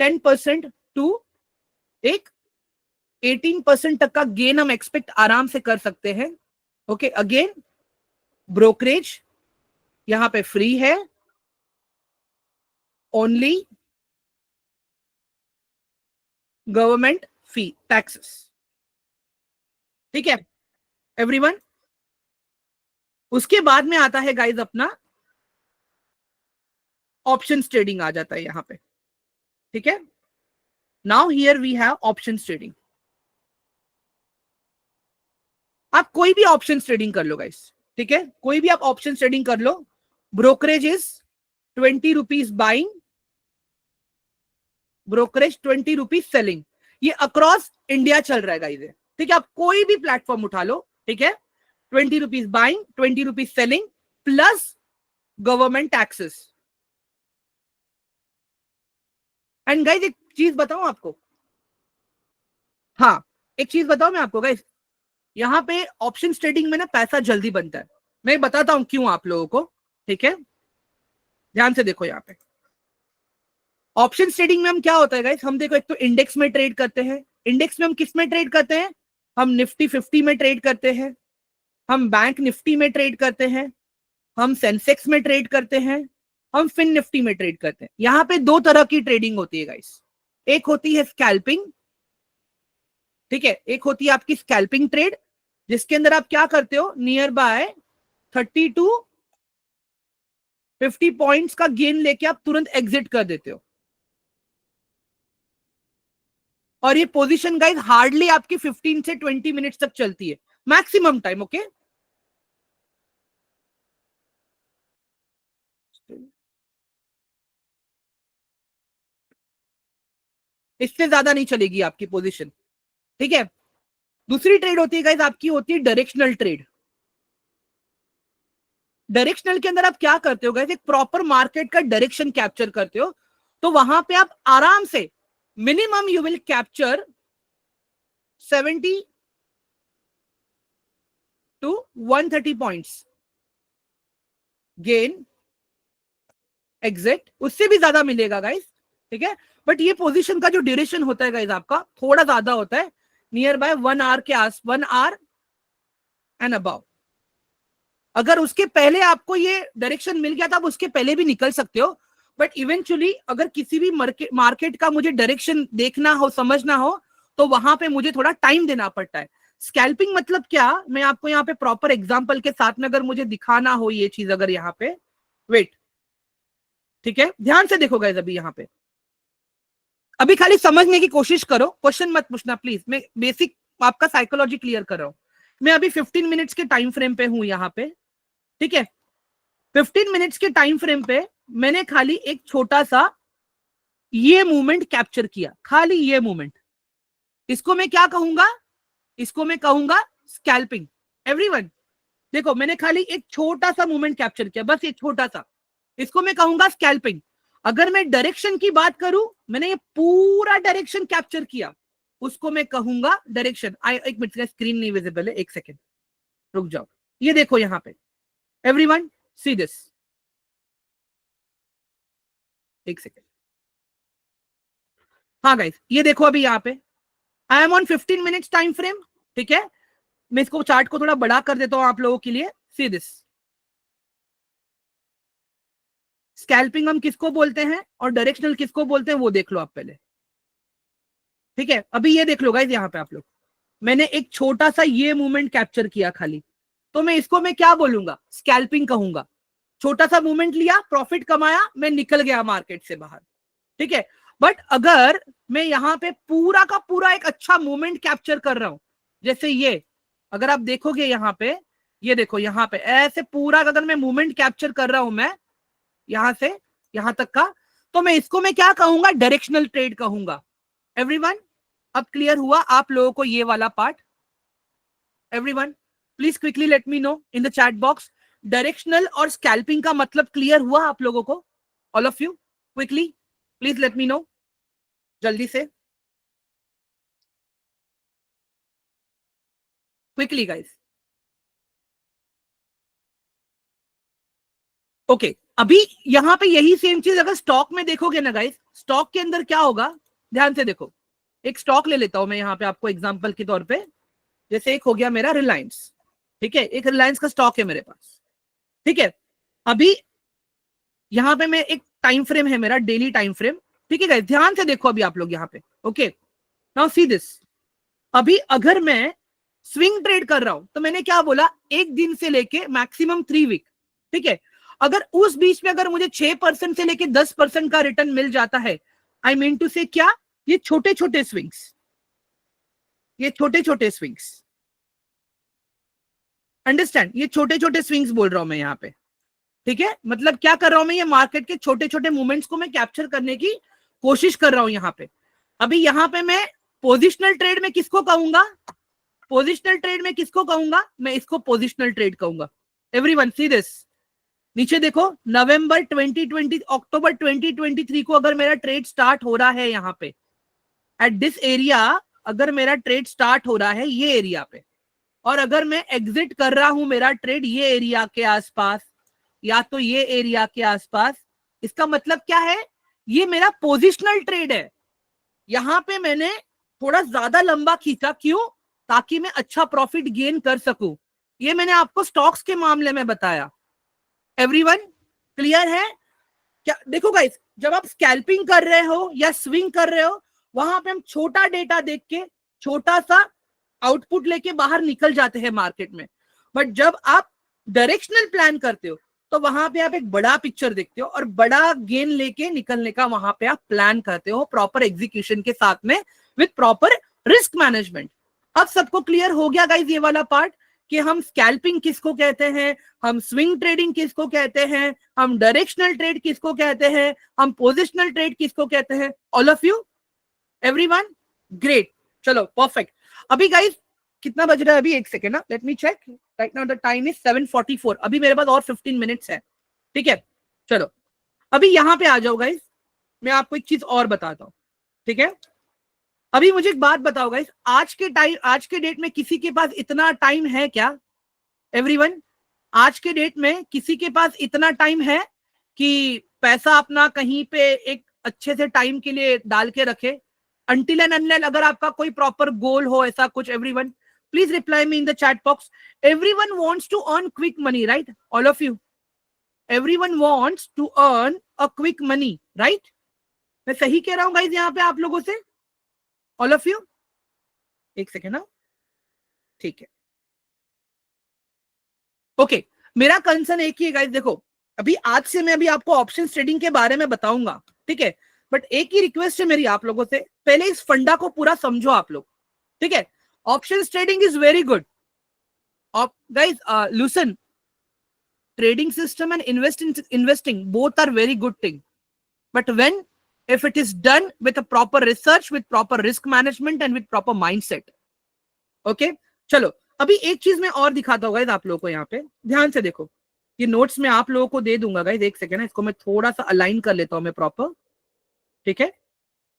10% टू एक 18% तक का गेन हम एक्सपेक्ट आराम से कर सकते हैं, ओके। अगेन ब्रोकरेज यहाँ पे फ्री है, ओनली गवर्नमेंट फी टैक्सेस, ठीक है एवरीवन। उसके बाद में आता है गाइस अपना ऑप्शंस ट्रेडिंग आ जाता है यहाँ पे, ठीक है। Now here we have options trading. आप कोई भी ऑप्शंस ट्रेडिंग कर लो गाइस, ठीक है, कोई भी आप ऑप्शंस ट्रेडिंग कर लो। Brokerage is 20 rupees buying, brokerage 20 rupees selling, ये अक्रॉस इंडिया चल रहा है गाइस, ठीक है। आप कोई भी प्लेटफॉर्म उठा लो, ठीक है, 20 rupees buying, 20 rupees selling, plus government taxes. And guys एक चीज बताऊं आपको, हाँ, एक चीज बताऊं मैं आपको गाइस, यहाँ पे ऑप्शन ट्रेडिंग में ना पैसा जल्दी बनता है, मैं बताता हूं क्यों आप लोगों को, ठीक है, ध्यान से देखो। यहाँ पे ऑप्शन ट्रेडिंग में हम क्या होता है गाइस, हम देखो एक तो इंडेक्स में ट्रेड करते हैं। इंडेक्स में हम किस में ट्रेड करते हैं, हम निफ्टी 50 में ट्रेड करते हैं, हम बैंक निफ्टी में ट्रेड करते हैं, हम सेंसेक्स में ट्रेड करते हैं, हम फिन निफ्टी में ट्रेड करते हैं। यहाँ पे दो तरह की ट्रेडिंग होती है गाइस, एक होती है स्कैल्पिंग, ठीक है, एक होती है आपकी स्कैल्पिंग ट्रेड, जिसके अंदर आप क्या करते हो, नियर बाय 30 to 50 पॉइंट्स का गेन लेके आप तुरंत एग्जिट कर देते हो। और ये पोजीशन गाइस हार्डली आपकी 15 से 20 मिनट्स तक चलती है, मैक्सिमम टाइम, ओके। इससे ज्यादा नहीं चलेगी आपकी पोजीशन, ठीक है। दूसरी ट्रेड होती है गाइस आपकी, होती है डायरेक्शनल ट्रेड। डायरेक्शनल के अंदर आप क्या करते हो गाइस, एक प्रॉपर मार्केट का डायरेक्शन कैप्चर करते हो, तो वहां पे आप आराम से minimum you will capture 70 to 130 points gain exit, उससे भी ज्यादा मिलेगा गाइस, ठीक है। बट ये पोजीशन का जो ड्यूरेशन होता है गाइस आपका थोड़ा ज्यादा होता है, नियर बाय 1 आवर के आस, 1 आवर एंड अबाउ। अगर उसके पहले आपको ये डायरेक्शन मिल गया था, आप उसके पहले भी निकल सकते हो, बट इवेंचुअली अगर किसी भी मार्केट का मुझे डायरेक्शन देखना हो, समझना हो, तो वहां पे मुझे थोड़ा टाइम देना पड़ता है। स्कैल्पिंग मतलब क्या, मैं आपको यहाँ पे प्रॉपर एग्जांपल के साथ में अगर मुझे दिखाना हो ये चीज, अगर यहाँ पे वेट, ठीक है, ध्यान से देखो गाइस, अभी यहाँ पे अभी खाली समझने की कोशिश करो, क्वेश्चन मत पूछना प्लीज, मैं बेसिक आपका साइकोलॉजी क्लियर कर रहा हूं। मैं अभी 15 मिनट्स के टाइम फ्रेम पे हूं यहाँ पे, ठीक है। 15 मिनट्स के टाइम फ्रेम पे मैंने खाली एक छोटा सा ये मूवमेंट कैप्चर किया, खाली ये मूवमेंट, इसको मैं क्या कहूंगा, इसको मैं कहूंगा स्कैल्पिंग। एवरीवन देखो, मैंने खाली एक छोटा सा मूवमेंट कैप्चर किया, बस एक छोटा सा, इसको मैं कहूंगा स्कैल्पिंग। अगर मैं डायरेक्शन की बात करूं, मैंने ये पूरा डायरेक्शन कैप्चर किया, उसको मैं कहूंगा डायरेक्शन। एक मिनट का स्क्रीन नहीं विजिबल है, एक सेकेंड रुक जाओ। ये देखो यहाँ पे, एवरीवन सी दिस, एक सेकेंड, हाँ गाइस ये देखो अभी यहाँ पे I am on 15 minutes time frame, ठीक है। मैं इसको चार्ट को थोड़ा बड़ा कर देता हूं आप लोगों के लिए, सी दिस। स्कैल्पिंग हम किसको बोलते हैं और डायरेक्शनल किसको बोलते हैं वो देख लो आप पहले, ठीक है। अभी ये देख लो गाइस यहाँ पे आप लोग, मैंने एक छोटा सा ये मूवमेंट कैप्चर किया खाली, तो मैं इसको मैं क्या बोलूंगा, स्कैल्पिंग कहूंगा। छोटा सा मूवमेंट लिया, प्रॉफिट कमाया, मैं निकल गया मार्केट से बाहर, ठीक है। बट अगर मैं यहाँ पे पूरा का पूरा एक अच्छा मूवमेंट कैप्चर कर रहा हूं, जैसे ये, अगर आप देखोगे यहाँ पे, ये देखो यहाँ पे ऐसे पूरा अगर मैं मूवमेंट कैप्चर कर रहा हूं, मैं यहां से यहां तक का, तो मैं इसको मैं क्या कहूंगा, डायरेक्शनल ट्रेड कहूंगा। एवरीवन अब क्लियर हुआ आप लोगों को ये वाला part? Everyone please quickly let me no in the chat box, directional और स्कैल्पिंग का मतलब क्लियर हुआ आप लोगों को? All of you quickly please let me no, जल्दी से, क्विकली गाइस। ओके अभी यहां पे यही सेम चीज अगर स्टॉक में देखोगे ना गाइस, स्टॉक के अंदर क्या होगा, ध्यान से देखो। एक स्टॉक ले लेता हूं मैं यहाँ पे आपको एग्जांपल के तौर पे, जैसे एक हो गया मेरा रिलायंस, ठीक है, एक रिलायंस का स्टॉक है मेरे पास, ठीक है। अभी यहाँ पे मैं एक टाइम फ्रेम है मेरा, डेली टाइम फ्रेम, ठीक है गाइस, ध्यान से देखो अभी आप लोग यहाँ पे, ओके। नाउ सी दिस, अभी अगर मैं स्विंग ट्रेड कर रहा हूं, तो मैंने क्या बोला, एक दिन से लेके मैक्सिमम 3 वीक, ठीक है। अगर उस बीच में अगर मुझे 6% से लेके 10% का रिटर्न मिल जाता है, आई मीन टू से क्या, ये छोटे छोटे स्विंग्स, ये छोटे छोटे स्विंग्स, अंडरस्टैंड, ये छोटे छोटे स्विंग्स बोल रहा हूं मैं यहाँ पे, ठीक है। मतलब क्या कर रहा हूं मैं, ये मार्केट के छोटे छोटे मूवमेंट्स को मैं कैप्चर करने की कोशिश कर रहा हूं यहाँ पे। अभी यहाँ पे मैं पोजिशनल ट्रेड में किसको कहूंगा, पोजिशनल ट्रेड में किसको कहूंगा, मैं इसको पोजिशनल ट्रेड कहूंगा। एवरीवन सी दिस, नीचे देखो, नवंबर 2020 अक्टूबर 2023 को अगर मेरा ट्रेड स्टार्ट हो रहा है यहाँ पे एट दिस एरिया, अगर मेरा ट्रेड स्टार्ट हो रहा है ये एरिया पे, और अगर मैं एग्जिट कर रहा हूं मेरा ट्रेड ये एरिया के आसपास या तो ये एरिया के आसपास, इसका मतलब क्या है, ये मेरा पोजिशनल ट्रेड है। यहां पे मैंने थोड़ा ज्यादा लंबा खींचा, क्यों? ताकि मैं अच्छा प्रॉफिट गेन कर सकूं। ये मैंने आपको स्टॉक्स के मामले में बताया। एवरीवन क्लियर है क्या? देखो गाइस, जब आप स्कैल्पिंग कर रहे हो या स्विंग कर रहे हो, वहां पे हम छोटा डेटा देख के छोटा सा आउटपुट लेके बाहर निकल जाते हैं मार्केट में। बट जब आप डायरेक्शनल प्लान करते हो तो वहां पे आप एक बड़ा पिक्चर देखते हो और बड़ा गेन लेके निकलने का वहां पे आप प्लान करते हो, प्रॉपर एग्जीक्यूशन के साथ में, विथ प्रॉपर रिस्क मैनेजमेंट। अब सबको क्लियर हो गया गाइस ये वाला पार्ट, कि हम स्कैल्पिंग किसको कहते हैं, हम स्विंग ट्रेडिंग किसको कहते हैं, हम डायरेक्शनल ट्रेड किसको कहते हैं, हम पोजिशनल ट्रेड किसको कहते हैं। All of you, everyone, great. चलो परफेक्ट। अभी गाइस कितना बज रहा है? अभी एक सेकेंड ना, let me check. Right now the time is 7:44। अभी मेरे पास और 15 मिनट्स है, ठीक है। चलो अभी यहां पे आ जाओ गाइस, मैं आपको एक चीज और बताता हूं, ठीक है। अभी मुझे एक बात बताओ गाइस, आज के डेट में किसी के पास इतना टाइम है क्या? एवरीवन, आज के डेट में किसी के पास इतना टाइम है कि पैसा अपना कहीं पे एक अच्छे से टाइम के लिए डाल के रखे, until and unless अगर आपका कोई प्रॉपर गोल हो ऐसा कुछ। Everyone please reply me in the chat box. Everyone wants to earn quick money, right? All of you, everyone wants to earn a quick money, right? मैं सही कह रहा हूं गाइज यहाँ पे आप लोगों से? ऑल ऑफ यू, एक सेकेंड ना, ठीक है, ओके। मेरा कंसर्न एक ही है गाइज, देखो अभी आज से मैं अभी आपको ऑप्शन ट्रेडिंग के बारे में बताऊंगा, ठीक है। बट एक ही रिक्वेस्ट है मेरी आप लोगों से, पहले इस फंडा को पूरा समझो आप लोग, ठीक है। Option trading is very good guys, listen, trading system and investing both are very good thing, but when if it is done with a proper research, with proper risk management and with proper mindset, okay। चलो अभी एक चीज मैं और दिखाता हूँ guys आप लोगों को, यहाँ पे ध्यान से देखो, ये नोट्स मैं आप लोगों को दे दूंगा गाइस, एक सेकेंड, इसको मैं थोड़ा सा अलाइन कर लेता हूँ मैं प्रॉपर, ठीक है।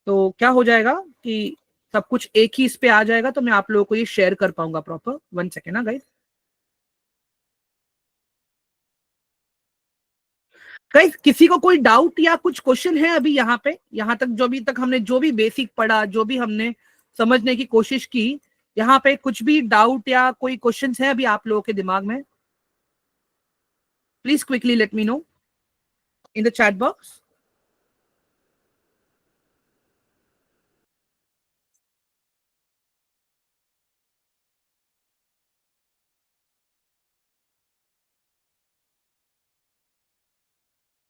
तो क्या हो जाएगा कि सब कुछ एक ही इस पे आ जाएगा, तो मैं आप लोगों को ये शेयर कर पाऊंगा प्रॉपर। 1 सेकेंड ना गाइस। गाइस किसी को कोई डाउट या कुछ क्वेश्चन है अभी यहाँ पे, यहाँ तक जो भी तक हमने जो भी बेसिक पढ़ा, जो भी हमने समझने की कोशिश की, यहाँ पे कुछ भी डाउट या कोई क्वेश्चन है अभी आप लोगों के दिमाग में? Please quickly let me no in the chat box.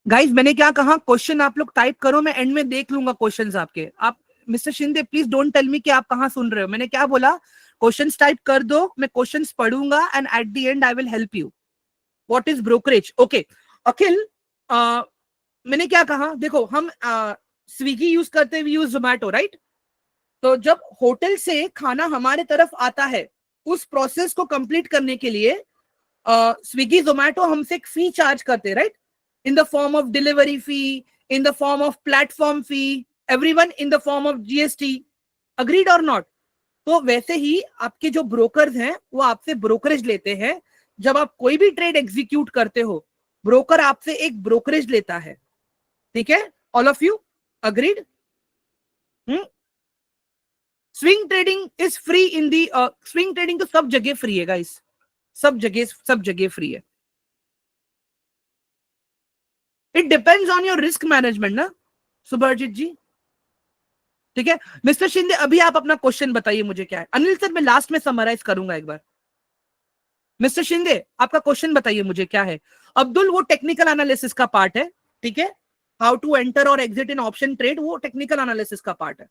Guys मैंने क्या कहा, क्वेश्चन आप लोग टाइप करो, मैं एंड में देख लूंगा क्वेश्चंस आपके। आप mister Shinde please don't tell me कि आप कहाँ सुन रहे हो। मैंने क्या बोला, क्वेश्चंस टाइप कर दो, मैं क्वेश्चंस पढ़ूंगा and at the end I will help you. What is brokerage? Okay Akhil, मैंने क्या कहा, देखो हम स्विगी यूज करते हैं, यूज जोमैटो, राइट? तो जब होटल से खाना हमारे तरफ आता है, उस प्रोसेस को कंप्लीट करने के लिए स्विगी जोमैटो हमसे एक फी चार्ज करते हैं, right? In the form of delivery fee, in the form of platform fee, everyone in the form of GST. Agreed और नॉट? तो वैसे ही आपके जो ब्रोकर्स हैं वो आपसे ब्रोकरेज लेते हैं। जब आप कोई भी ट्रेड एग्जीक्यूट करते हो, ब्रोकर आपसे एक ब्रोकरेज लेता है, ठीक है। All of you agreed? Swing trading is free in the, swing trading तो सब जगह फ्री है गाइस, सब जगह फ्री है। It depends on your risk management ना सुभरजीत जी, ठीक है। मिस्टर शिंदे अभी आप अपना क्वेश्चन बताइए मुझे क्या है। अनिल सर मैं लास्ट में समराइज करूंगा एक बार। मिस्टर शिंदे आपका क्वेश्चन बताइए मुझे क्या है। अब्दुल वो टेक्निकल एनालिसिस का पार्ट है, ठीक है। हाउ टू एंटर और एग्जिट इन ऑप्शन ट्रेड वो टेक्निकल एनालिसिस का पार्ट है।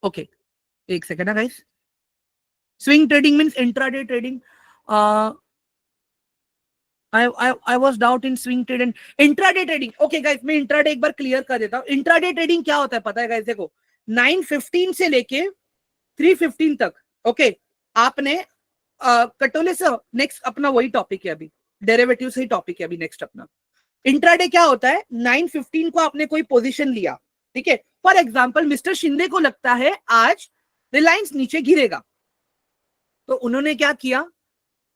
ओके एक सेकेंड ना guys. Swing trading means intraday trading. I was doubt in swing trade and intraday trading. Okay guys, मैं intraday एक बार क्लियर कर देता हूँ। intraday trading क्या होता है पता है guys? देखो 9:15 से लेके 3:15 तक, ओके, आपने कटोले सर नेक्स्ट अपना वही टॉपिक है अभी, डेरिवेटिव से ही टॉपिक है अभी नेक्स्ट अपना। इंट्राडे क्या होता है, 9:15 को आपने कोई पोजीशन लिया, ठीक है, फॉर एग्जांपल मिस्टर शिंदे को लगता है आज रिलायंस नीचे गिरेगा, तो उन्होंने क्या किया,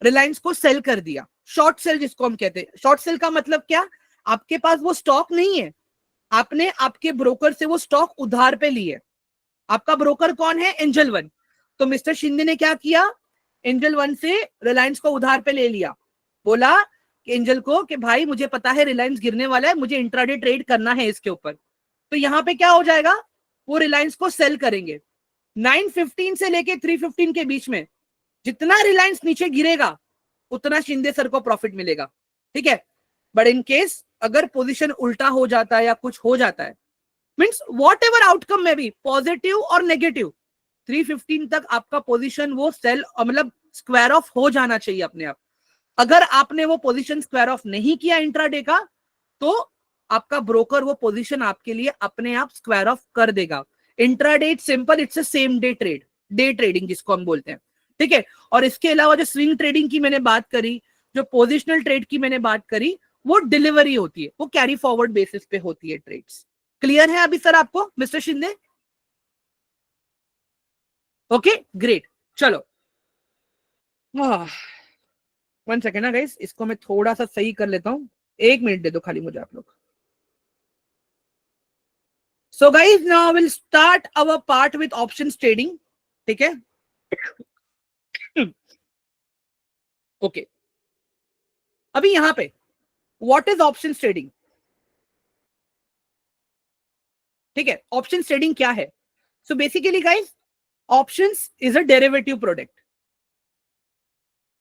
रिलायंस को सेल कर दिया, शॉर्ट सेल जिसको हम कहते हैं। शॉर्ट सेल का मतलब क्या, आपके पास वो स्टॉक नहीं है, आपने आपके ब्रोकर से वो स्टॉक उधार पे लिए, आपका ब्रोकर कौन है, एंजल वन, तो मिस्टर शिंदे ने क्या किया, एंजल वन से रिलायंस को उधार पे ले लिया, बोला कि एंजल को कि भाई मुझे पता है रिलायंस गिरने वाला है, मुझे इंट्राडे ट्रेड करना है इसके ऊपर, तो यहां पे क्या हो जाएगा, वो रिलायंस को सेल करेंगे 9:15 से लेके 3:15 के बीच में, जितना रिलायंस नीचे गिरेगा उतना शिंदे सर को प्रॉफिट मिलेगा, ठीक है। बट इन केस अगर पोजीशन उल्टा हो जाता है या कुछ हो जाता है, मींस वॉट एवर आउटकम में भी पॉजिटिव और नेगेटिव, 3:15 तक आपका पोजीशन वो सेल मतलब स्क्वायर ऑफ हो जाना चाहिए अपने आप। अगर आपने वो पोजीशन स्क्वायर ऑफ नहीं किया इंट्राडे का, तो आपका ब्रोकर वो पोजीशन आपके लिए अपने आप स्क्वायर ऑफ कर देगा। Intraday simple, it's a same day trade, day trading जिसको हम बोलते हैं, ठीक है। और इसके अलावा जो स्विंग ट्रेडिंग की मैंने बात करी, जो पोजिशनल ट्रेड की मैंने बात करी, वो डिलीवरी होती है, वो कैरी फॉरवर्ड बेसिस पे होती है ट्रेड्स। क्लियर है अभी सर आपको मिस्टर शिंदे? ओके ग्रेट, चलो वन सेकेंड ना गाइस, इसको मैं थोड़ा सा सही कर लेता हूं, 1 मिनट दे दो खाली मुझे आप लोग। So guys now will start our part with options trading, ठीक है। ओके अभी यहां पे व्हाट इज ऑप्शंस ट्रेडिंग, ठीक है। ऑप्शंस ट्रेडिंग क्या है, so basically guys options is a derivative product,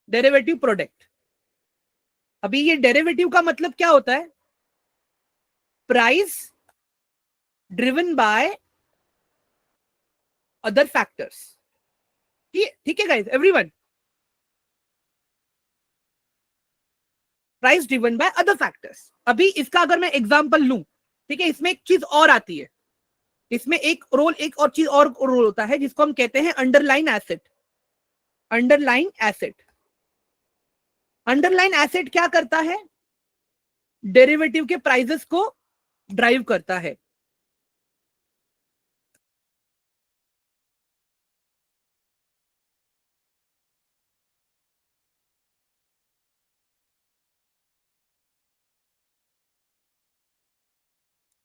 derivative product. अभी ये डेरिवेटिव का मतलब क्या होता है, price driven by other factors, ठीक है guys everyone, price driven by other factors. अभी इसका अगर मैं एग्जांपल लूं, ठीक है, इसमें एक चीज और आती है, इसमें एक रोल, एक और चीज और रोल होता है जिसको हम कहते हैं underline asset. Underline asset, underline asset क्या करता है, डेरिवेटिव के प्राइसेस को ड्राइव करता है।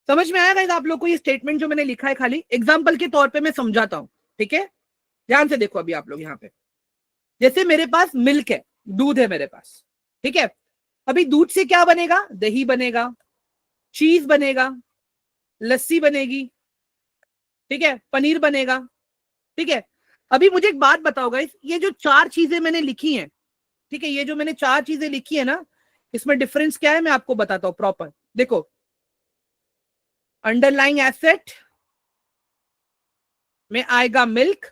समझ में आया गाइस आप लोग को ये स्टेटमेंट जो मैंने लिखा है, खाली एग्जांपल के तौर पे मैं समझाता हूं, ठीक है। ध्यान से देखो अभी आप लोग यहां पे, जैसे मेरे पास मिल्क है, दूध है मेरे पास, ठीक है। अभी दूध से क्या बनेगा, दही बनेगा, चीज बनेगा, लस्सी बनेगी, ठीक है, पनीर बनेगा, ठीक है। अभी मुझे एक बात बताओ गाइस, ये जो 4 चीजें मैंने लिखी हैं, ठीक है, ये जो मैंने 4 चीजें लिखी है ना, इसमें डिफरेंस क्या है मैं आपको बताता हूं प्रॉपर। देखो अंडरलाइंग एसेट में आएगा मिल्क,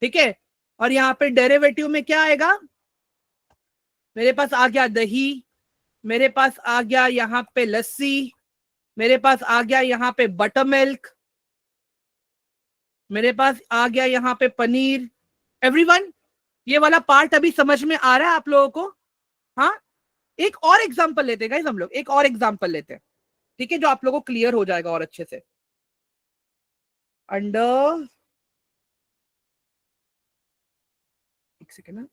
ठीक है, और यहां पे डेरिवेटिव में क्या आएगा, मेरे पास आ गया दही, मेरे पास आ गया यहां पे लस्सी, मेरे पास आ गया यहां पे बटर मिल्क, मेरे पास आ गया यहां पे पनीर। एवरीवन ये वाला पार्ट अभी समझ में आ रहा है आप लोगों को? हाँ, एक और एग्जांपल लेते हैं गाइस हम लोग, एक और एग्जांपल लेते हैं, ठीक है, जो आप लोगों को क्लियर हो जाएगा और अच्छे से। अंडर, एक सेकेंड ना,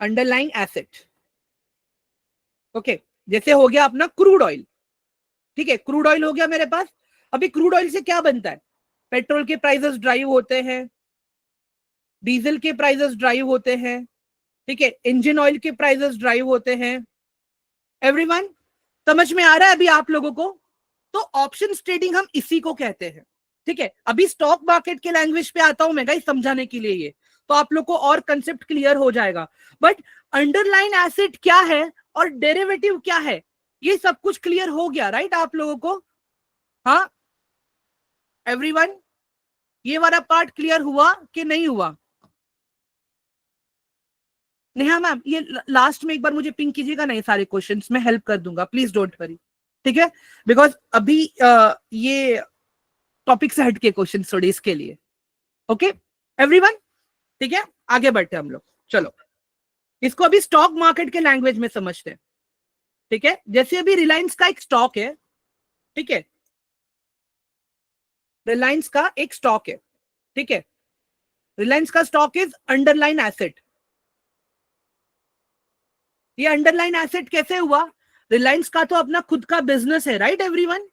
अंडरलाइंग एसेट, ओके, जैसे हो गया अपना क्रूड ऑयल, ठीक है, क्रूड ऑयल हो गया मेरे पास। अभी क्रूड ऑयल से क्या बनता है, पेट्रोल के प्राइसेस ड्राइव होते हैं, डीजल के प्राइसेस ड्राइव होते हैं, ठीक है, इंजन ऑयल के प्राइसेस ड्राइव होते हैं। एवरीवन समझ में आ रहा है अभी आप लोगों को? तो ऑप्शन ट्रेडिंग हम इसी को कहते हैं, ठीक है। अभी स्टॉक मार्केट के लैंग्वेज पे आता हूं मैं गाइस समझाने के लिए, ये तो आप लोग को और कंसेप्ट क्लियर हो जाएगा। बट अंडरलाइन एसेट क्या है और डेरिवेटिव क्या है, ये सब कुछ क्लियर हो गया राइट आप लोगों को? हाँ एवरीवन, ये वाला पार्ट क्लियर हुआ कि नहीं हुआ? नेहा मैम ये लास्ट में एक बार मुझे पिंक कीजिएगा ना, ये सारे क्वेश्चंस मैं हेल्प कर दूंगा, प्लीज डोंट वरी, ठीक है। बिकॉज अभी ये टॉपिक से हटके क्वेश्चन थोड़े इसके लिए, ओके एवरीवन, ठीक है, आगे बढ़ते हैं हम लोग। चलो इसको अभी स्टॉक मार्केट के लैंग्वेज में समझते हैं, ठीक है। जैसे अभी रिलायंस का एक स्टॉक है, ठीक है, रिलायंस का एक स्टॉक है, ठीक है, रिलायंस का स्टॉक इज अंडरलाइन एसेट। ये अंडरलाइन एसेट कैसे हुआ? रिलायंस का तो अपना खुद का बिजनेस है, राइट एवरीवन,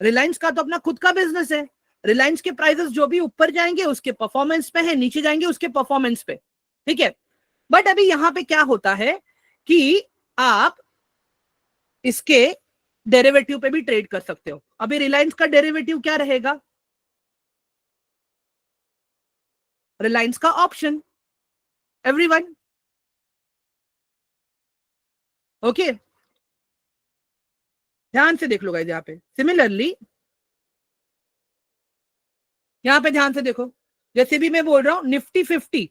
रिलायंस का तो अपना खुद का बिजनेस है। रिलायंस के प्राइसेस जो भी ऊपर जाएंगे उसके परफॉर्मेंस पे है, नीचे जाएंगे उसके परफॉर्मेंस पे, ठीक है। बट अभी यहां पे क्या होता है कि आप इसके डेरिवेटिव पे भी ट्रेड कर सकते हो। अभी रिलायंस का डेरिवेटिव क्या रहेगा? रिलायंस का ऑप्शन, एवरीवन, ओके। ध्यान से देख लो गाइस, यहाँ पे सिमिलरली, यहां पे ध्यान से देखो, जैसे भी मैं बोल रहा हूं निफ्टी 50,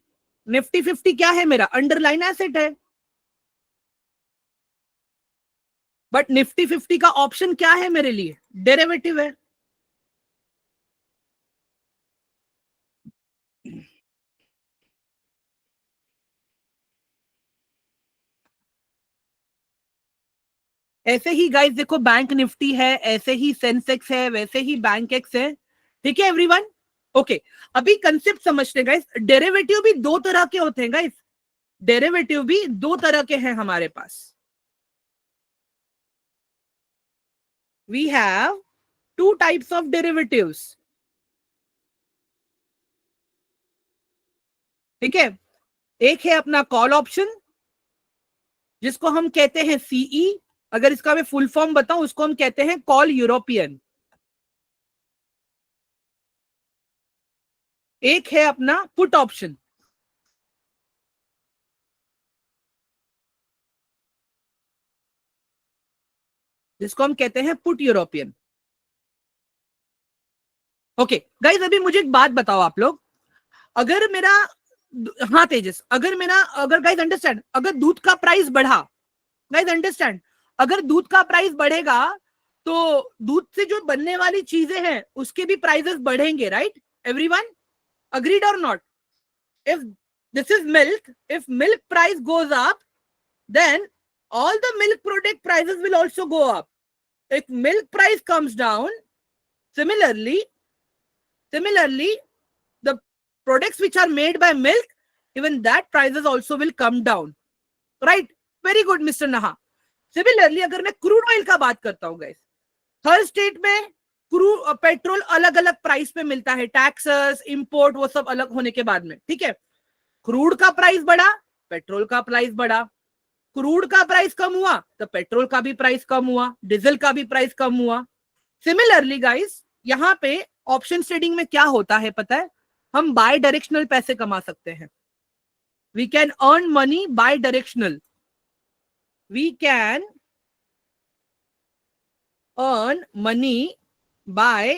निफ्टी 50 क्या है? मेरा अंडरलाइन एसेट है। बट निफ्टी 50 का ऑप्शन क्या है मेरे लिए? डेरिवेटिव है। ऐसे ही गाइस देखो, बैंक निफ्टी है, ऐसे ही सेंसेक्स है, वैसे ही बैंक एक्स है, ठीक है एवरीवन, ओके। अभी कंसेप्ट समझते हैं गाइस, डेरिवेटिव भी दो तरह के होते हैं गाइस, डेरिवेटिव भी दो तरह के हैं हमारे पास। We have two types of derivatives, ठीक है। एक है अपना कॉल ऑप्शन, जिसको हम कहते हैं सीई, अगर इसका मैं फुल फॉर्म बताऊं उसको हम कहते हैं कॉल यूरोपियन। एक है अपना पुट ऑप्शन, जिसको हम कहते हैं पुट यूरोपियन, ओके। गाइस अभी मुझे एक बात बताओ आप लोग, अगर मेरा, हाँ तेजस, अगर मेरा, अगर गाइस अंडरस्टैंड, अगर दूध का प्राइस बढ़ा, गाइस अंडरस्टैंड, अगर दूध का प्राइस बढ़ेगा तो दूध से जो बनने वाली चीजें हैं उसके भी प्राइसेस बढ़ेंगे, राइट एवरीवन, अग्रीड और not? if this is milk, if milk price goes up, then all the milk product prices will also go up. If milk price comes down, similarly the products which are made by milk, even that prices also will come down, right? Very good Mr. Naha. Similarly अगर मैं crude oil का बात करता हूं guys, हर state में crude petrol अलग अलग price पे मिलता है, टैक्सेस इंपोर्ट वो सब अलग होने के बाद में, ठीक है। क्रूड का प्राइस बढ़ा, पेट्रोल का प्राइस बढ़ा, क्रूड का प्राइस कम हुआ तो पेट्रोल का भी प्राइस कम हुआ, डीजल का भी प्राइस कम हुआ। सिमिलरली गाइस यहां पे ऑप्शन ट्रेडिंग में क्या होता है पता है? हम बाय डायरेक्शनल पैसे कमा सकते हैं, we can earn money by directional, we can earn money by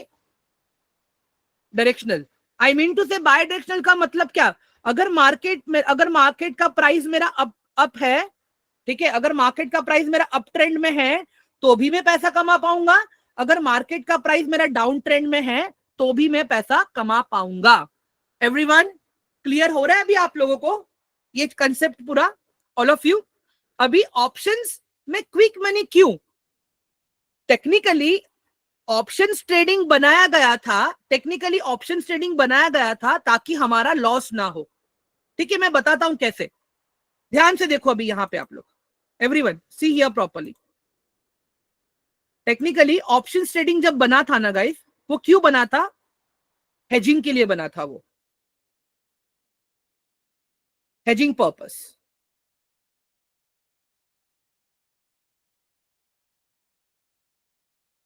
directional. I mean to say by directional का मतलब क्या? अगर मार्केट में, अगर मार्केट का प्राइस मेरा अप है, ठीक है, अगर मार्केट का प्राइस मेरा अप ट्रेंड में है तो भी मैं पैसा कमा पाऊंगा, अगर मार्केट का प्राइस मेरा डाउन ट्रेंड में है तो भी मैं पैसा कमा पाऊंगा। एवरीवन क्लियर हो रहा है अभी आप लोगों को ये कंसेप्ट पूरा, ऑल ऑफ यू? अभी ऑप्शंस में क्विक मनी क्यों? टेक्निकली ऑप्शंस ट्रेडिंग बनाया गया था, टेक्निकली ऑप्शंस ट्रेडिंग बनाया गया था ताकि हमारा लॉस ना हो, ठीक है। मैं बताता हूं कैसे, ध्यान से देखो अभी यहां पे आप लोग, everyone see here properly. Technically options trading जब बना था ना गाइस, वो क्यों बना था? हेजिंग के लिए बना था, वो हेजिंग पर्पस।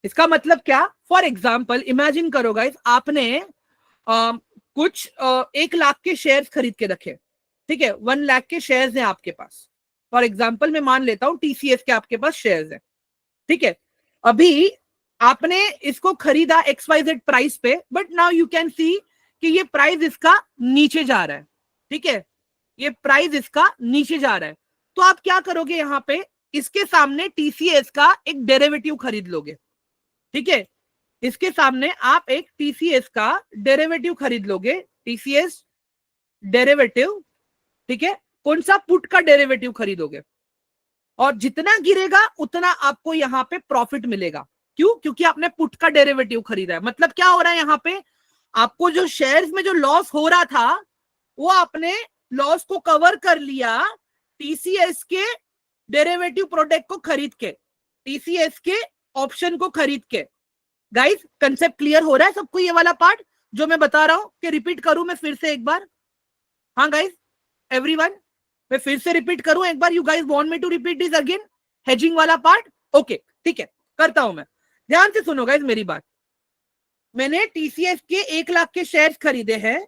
इसका मतलब क्या? फॉर एग्जाम्पल इमेजिन करो गाइस, आपने कुछ 1 लाख के शेयर्स खरीद के रखे, ठीक है, 1 लाख के शेयर्स हैं आपके पास, फॉर एग्जाम्पल मैं मान लेता हूं टीसीएस के आपके पास शेयर्स हैं, ठीक है। अभी आपने इसको खरीदा XYZ प्राइस पे, but now you can see कि ये प्राइस इसका नीचे जा रहा है, ठीक है, ये प्राइस इसका नीचे जा रहा है, तो आप क्या करोगे? यहां पे इसके सामने टीसीएस का एक डेरिवेटिव खरीद लोगे, ठीक है, इसके सामने आप एक टीसीएस का डेरिवेटिव खरीद लोगे, टीसीएस डेरिवेटिव, ठीक है, कौन सा पुट का डेरिवेटिव खरीदोगे, और जितना गिरेगा उतना आपको यहां पे प्रॉफिट मिलेगा। क्यों? क्योंकि आपने पुट का डेरिवेटिव खरीदा है। मतलब क्या हो रहा है यहां पे, आपको जो शेयर्स में जो लॉस हो रहा था वो आपने लॉस को कवर कर लिया टीसीएस के डेरिवेटिव प्रोडक्ट को खरीद के, टीसीएस के ऑप्शन को खरीद के। गाइस कंसेप्ट क्लियर हो रहा है सबको? ये वाला पार्ट जो मैं बता रहा हूं कि रिपीट करूं मैं फिर से एक बार? हाँ गाइस, एवरीवन, मैं फिर से रिपीट करूं एक बार? You guys want me to repeat this again, hedging वाला पार्ट? ओके ठीक है, करता हूं मैं। ध्यान से सुनो गाइस मेरी बात। मैंने टीसीएस के 1 लाख के शेयर्स खरीदे हैं,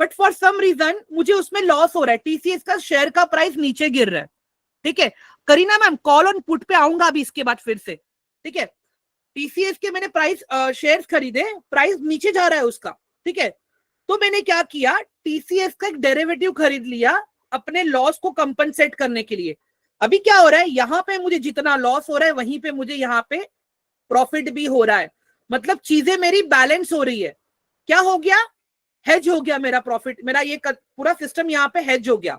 बट फॉर सम रीजन मुझे उसमें लॉस हो रहा है, टीसीएस का शेयर का प्राइस नीचे गिर रहा है, ठीक है। Kareena ma'am call on put पे आऊंगा अभी इसके बाद फिर से, ठीक है। टीसीएस के मैंने प्राइस शेयर्स खरीदे, प्राइस नीचे जा रहा है उसका, ठीक है। तो मैंने क्या किया, टीसीएस का एक डेरिवेटिव खरीद लिया अपने लॉस को कंपनसेट करने के लिए। अभी क्या हो रहा है, यहां पे मुझे जितना लॉस हो रहा है वहीं पे मुझे यहाँ पे प्रॉफिट भी हो रहा है। मतलब चीजें मेरी बैलेंस हो रही है। क्या हो गया? हेज हो गया मेरा प्रॉफिट, मेरा ये पूरा सिस्टम यहाँ पे हेज हो गया,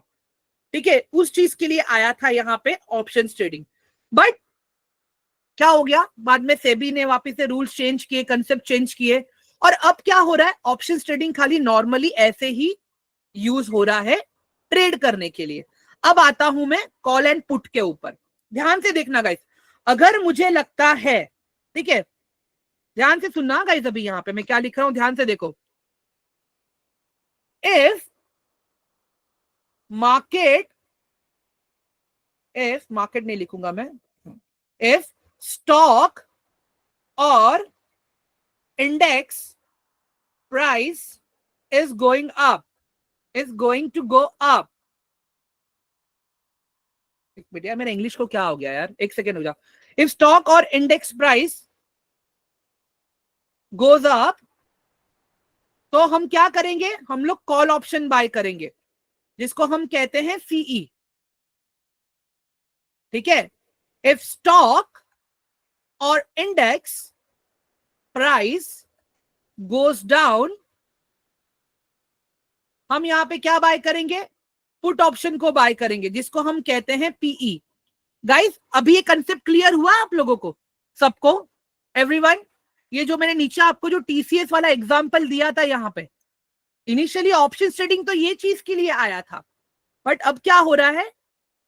ठीक है। उस चीज के लिए आया था यहाँ पे ऑप्शन ट्रेडिंग। बट क्या हो गया, बाद में सेबी ने वापस से रूल्स चेंज किए, कंसेप्ट चेंज किए, और अब क्या हो रहा है, ऑप्शन ट्रेडिंग खाली नॉर्मली ऐसे ही यूज हो रहा है ट्रेड करने के लिए। अब आता हूं मैं कॉल एंड पुट के ऊपर। ध्यान से देखना गाइस, अगर मुझे लगता है, ठीक है, ध्यान से सुनना गाइस, अभी यहां पे मैं क्या लिख रहा हूं ध्यान से देखो। इफ मार्केट, इफ मार्केट नहीं लिखूंगा मैं, इफ स्टॉक और index price is going up, is going to go up. एक मिनट यार, मेरा इंग्लिश को क्या हो गया यार, एक सेकेंड हो जा। इफ स्टॉक और इंडेक्स प्राइस गोज अप, तो हम क्या करेंगे, हम लोग कॉल ऑप्शन बाय करेंगे, जिसको हम कहते हैं सीई, ठीक है। इफ स्टॉक और इंडेक्स प्राइस गोज डाउन, हम यहां पे क्या बाय करेंगे, पुट ऑप्शन को बाय करेंगे, जिसको हम कहते हैं पीई। गाइस अभी ये कंसेप्ट क्लियर हुआ आप लोगों को सबको, एवरीवन? ये जो मैंने नीचे आपको जो टीसीएस वाला एग्जांपल दिया था, यहाँ पे इनिशियली ऑप्शन ट्रेडिंग तो ये चीज के लिए आया था, बट अब क्या हो रहा है,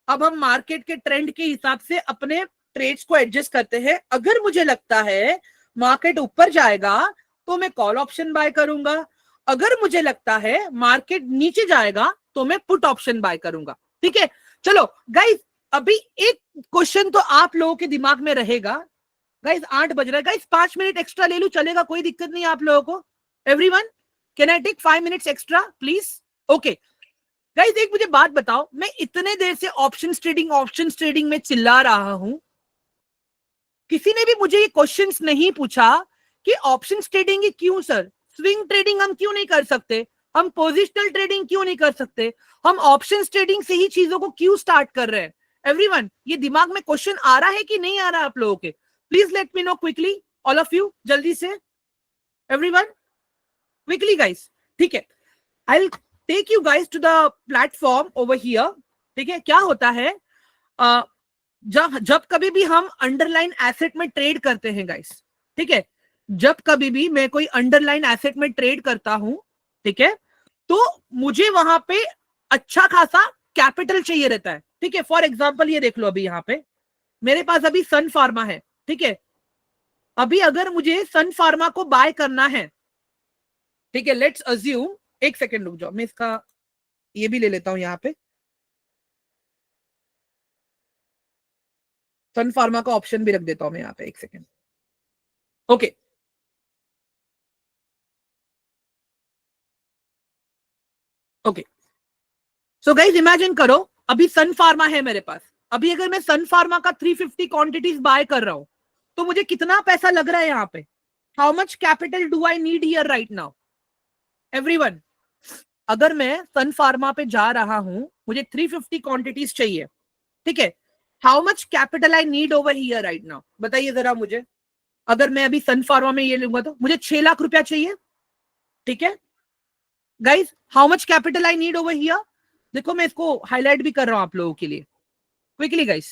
अब हम मार्केट के ट्रेंड के हिसाब से अपने ट्रेड्स को एडजस्ट करते हैं। अगर मुझे लगता है मार्केट ऊपर जाएगा तो मैं कॉल ऑप्शन बाय करूंगा, अगर मुझे लगता है मार्केट नीचे जाएगा तो मैं पुट ऑप्शन बाय करूंगा, ठीक है। चलो गाइस, अभी एक क्वेश्चन तो आप लोगों के दिमाग में रहेगा। गाइस 8 बज रहा है, गाइस 5 मिनट एक्स्ट्रा ले लूं चलेगा, कोई दिक्कत नहीं आप लोगों को? Everyone can I take 5 minutes extra please? Okay guys, एक मुझे बात बताओ, मैं इतने देर से ऑप्शन ट्रेडिंग में चिल्ला रहा हूं, किसी ने भी मुझे ये क्वेश्चंस नहीं पूछा कि ऑप्शन ट्रेडिंग ही क्यों सर, स्विंग ट्रेडिंग हम क्यों नहीं कर सकते, हम पोजिशनल ट्रेडिंग क्यों नहीं कर सकते, हम ऑप्शन ट्रेडिंग से ही चीजों को क्यों स्टार्ट कर रहे हैं? एवरीवन ये दिमाग में क्वेश्चन आ रहा है कि नहीं आ रहा है आप लोगों के? Please let me know quickly, all of you, जल्दी से एवरीवन, क्विकली गाइस, ठीक है। I will take you guys to the platform over here, ठीक है। क्या होता है, जब जब कभी भी हम अंडरलाइन एसेट में ट्रेड करते हैं गाइस, ठीक है, जब कभी भी मैं कोई अंडरलाइन एसेट में ट्रेड करता हूं, ठीक है, तो मुझे वहां पे अच्छा खासा कैपिटल चाहिए रहता है, ठीक है। फॉर एग्जांपल ये देख लो, अभी यहाँ पे मेरे पास अभी सन फार्मा है, ठीक है। अभी अगर मुझे सन फार्मा को बाय करना है, ठीक है, लेट्स अज्यूम, एक सेकेंड रुक जाओ, मैं इसका ये भी ले लेता हूं यहाँ पे, सन फार्मा का ऑप्शन भी रख देता हूं मैं यहाँ पे, एक second, okay. Okay so guys imagine करो, अभी सन फार्मा है मेरे पास, अभी अगर मैं सन फार्मा का 350 क्वांटिटीज बाय कर रहा हूं, तो मुझे कितना पैसा लग रहा है यहाँ पे, how much capital do I need here right now? Everyone, अगर मैं सन फार्मा पे जा रहा हूं, मुझे 350 क्वांटिटीज चाहिए, ठीक है, how much capital I need over here right now, बताइए जरा मुझे। अगर मैं अभी सन फार्मा में ये लूंगा तो मुझे 6 लाख रुपया चाहिए, ठीक है। Guys how much capital I need over here? देखो मैं इसको हाईलाइट भी कर रहा हूं आप लोगों के लिए क्विकली गाइस,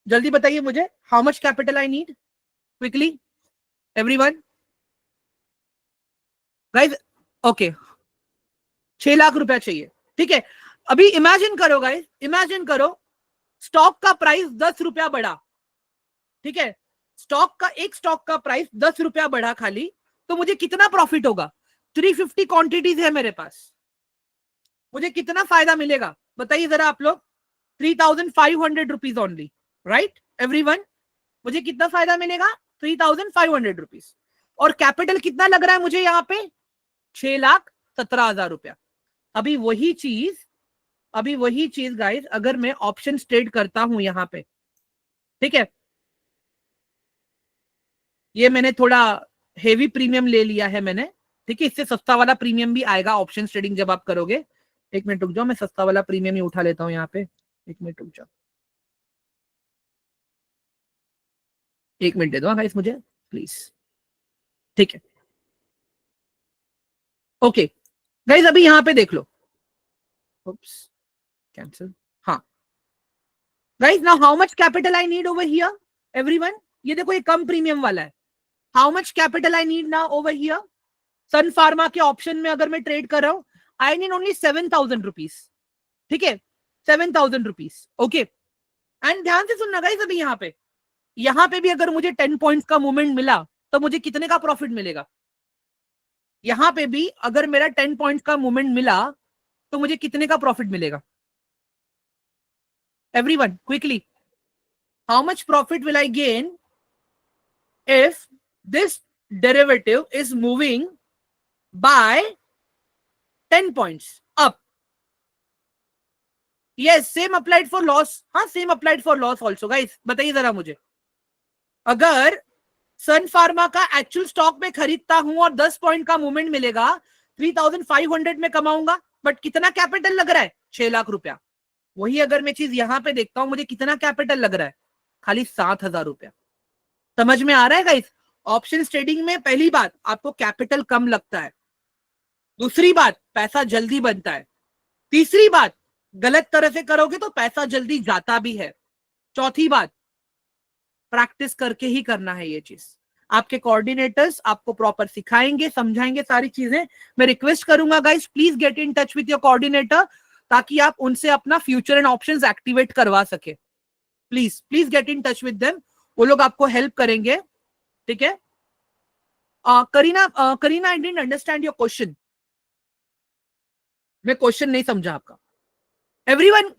जल्दी बताइए मुझे how much capital I need quickly everyone guys. Okay 6 lakh रुपया चाहिए, ठीक है। अभी इमेजिन करो गाइस, इमेजिन करो स्टॉक का प्राइस 10 रुपया बढ़ा, ठीक है, एक स्टॉक का प्राइस 10 रुपया बढ़ा खाली, तो मुझे कितना प्रॉफिट होगा? 350 क्वांटिटीज है मेरे पास, मुझे कितना फायदा मिलेगा बताइए जरा आप लोग? 3,500 रुपीज ओनली, राइट एवरीवन? मुझे कितना फायदा मिलेगा? 3,500 रुपीज। और कैपिटल कितना लग रहा है मुझे यहाँ पे? 6,17,000 रुपया। अभी वही चीज गाइस अगर मैं ऑप्शन ट्रेड करता हूं यहाँ पे, ठीक है, ये मैंने थोड़ा हेवी प्रीमियम ले लिया है मैंने, ठीक है, इससे सस्ता वाला प्रीमियम भी आएगा ऑप्शन ट्रेडिंग जब आप करोगे। एक मिनट रुक जाओ, मैं सस्ता वाला प्रीमियम ही उठा लेता हूँ यहाँ पे, एक मिनट रुक जाओ, एक मिनट दे दो गाइस मुझे प्लीज, ठीक है। ओके गाइस अभी यहाँ पे देख लो, कैंसिल, हाँ guys now how much capital I need over here everyone? ये देखो ये कम प्रीमियम वाला है, how much capital I need now over here? Sun Pharma के ऑप्शन में अगर मैं ट्रेड कर रहा हूं, आई नीड ओनली 7,000 रुपीज, ठीक है, 7,000 रुपीज। ओके एंड ध्यान से सुनना गाइस, अभी यहाँ पे भी अगर मुझे 10 पॉइंट्स का मूवमेंट मिला तो मुझे कितने का प्रॉफिट मिलेगा? यहाँ पे भी अगर मेरा 10 पॉइंट्स का मूवमेंट मिला तो मुझे कितने का प्रॉफिट मिलेगा? Everyone quickly, how much profit will I gain if this derivative is moving by 10 points up? Yes, same applied for loss. हाँ same applied for loss also guys। बताइए जरा मुझे, अगर सन फार्मा का एक्चुअल स्टॉक में खरीदता हूं और 10 पॉइंट का मूवमेंट मिलेगा, 3,500 में कमाऊंगा, बट कितना कैपिटल लग रहा है? 6 लाख रुपया। वही अगर मैं चीज यहां पे देखता हूं, मुझे कितना कैपिटल लग रहा है? खाली 7,000 रुपया। समझ में आ रहा है गाइस? ऑप्शन ट्रेडिंग में पहली बात आपको कैपिटल कम लगता है, दूसरी बात पैसा जल्दी बनता है, तीसरी बात गलत तरह से करोगे तो पैसा जल्दी जाता भी है, चौथी बात प्रैक्टिस करके ही करना है ये चीज। आपके कोऑर्डिनेटर्स आपको प्रॉपर सिखाएंगे, समझाएंगे सारी चीजें। मैं रिक्वेस्ट करूंगा guys please get in touch with your coordinator ताकि आप उनसे अपना फ्यूचर एंड ऑप्शंस एक्टिवेट करवा सके। Please please get in touch with them, वो लोग आपको हेल्प करेंगे, ठीक है। Kareena I didn't understand your question, मैं क्वेश्चन नहीं समझा आपका। एवरीवन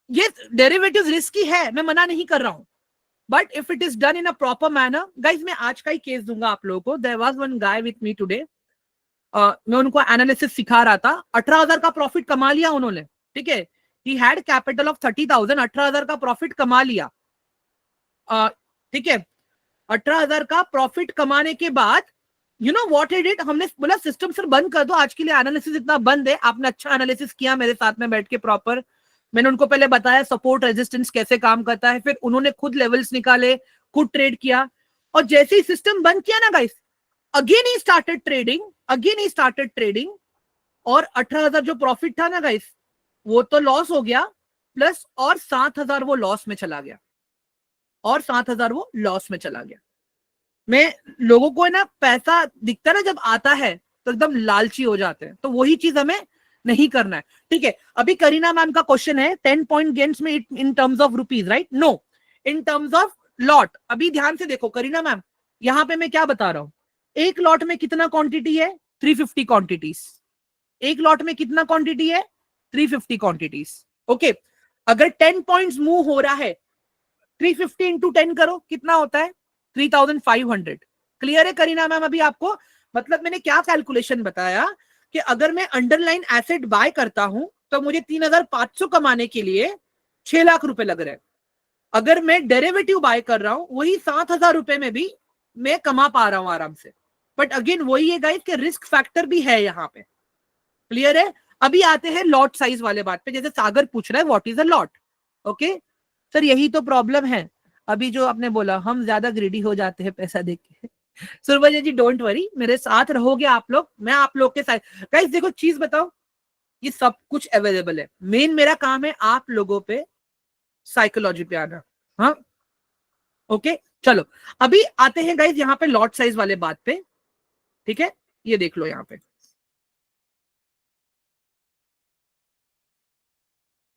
ये डेरिवेटिव्स रिस्की है, मैं मना नहीं कर रहा हूं, but if it is done in a proper manner guys, मैं आज का ही केस दूंगा आप लोगों को। There was one guy with me today, मैं उनको एनालिसिस सिखा रहा था, 18,000 का प्रॉफिट कमा लिया उन्होंने, ठीक है। ही हैड कैपिटल ऑफ 30,000, 18,000 का प्रॉफिट कमा लिया, ठीक है। 18,000 का प्रॉफिट कमाने के बाद you know what he did, हमने बोला सिस्टम सर बंद कर दो, आज के लिए एनालिसिस इतना बंद है। आपने अच्छा एनालिसिस किया मेरे साथ में बैठ के प्रॉपर, मैंने उनको पहले बताया सपोर्ट रेजिस्टेंस कैसे काम करता है, फिर उन्होंने खुद लेवल्स निकाले, खुद ट्रेड किया, और जैसे ही सिस्टम बंद किया ना guys, again he started trading, और 18,000 जो प्रॉफिट था ना गाइस वो तो लॉस हो गया, प्लस और 7,000 वो लॉस में चला गया, और 7,000 वो लॉस में चला गया। मैं लोगों को है ना पैसा दिखता है ना जब आता है तो एकदम लालची हो जाते हैं, तो वही चीज हमें नहीं करना है, ठीक है। अभी करीना मैम का क्वेश्चन है 10 पॉइंट गेन्स में in terms of rupees, right? No, in terms of lot. अभी ध्यान से देखो करीना मैम, यहां पे मैं क्या बता रहा हूं, एक लॉट में कितना क्वांटिटी है? 350 क्वांटिटीज। एक लॉट में कितना क्वांटिटी है? 350 क्वांटिटीज, ओके। अगर 10 पॉइंट्स मूव हो रहा है, 350 इंटू 10 करो, कितना होता है? 3,500। क्लियर है करीना मैम अभी आपको? मतलब मैंने क्या कैलकुलेशन बताया कि अगर मैं अंडरलाइन एसेट बाय करता हूं तो मुझे 3,500 कमाने के लिए 6 लाख रुपए लग रहे हैं। अगर मैं डेरिवेटिव बाय कर रहा हूं वही 7,000 रुपए में भी मैं कमा पा रहा हूं आराम से, बट अगेन वही है गाइस कि रिस्क फैक्टर भी है यहाँ पे। क्लियर है? अभी आते हैं लॉट साइज वाले बात पे, जैसे सागर पूछ रहा है what is a lot. Okay sir, यही तो प्रॉब्लम है, अभी जो आपने बोला हम ज्यादा ग्रीडी हो जाते हैं पैसा देख के, सुरभजय जी डोंट वरी, मेरे साथ रहोगे आप लोग, मैं आप लोग के साथ। गाइस देखो चीज बताओ, ये सब कुछ अवेलेबल है, मेन मेरा काम है आप लोगों पे साइकोलॉजी पे आना। हाँ ओके चलो, अभी आते हैं गाइस यहाँ पे लॉट साइज वाले बात पे, ठीक है। ये देख लो यहाँ पे,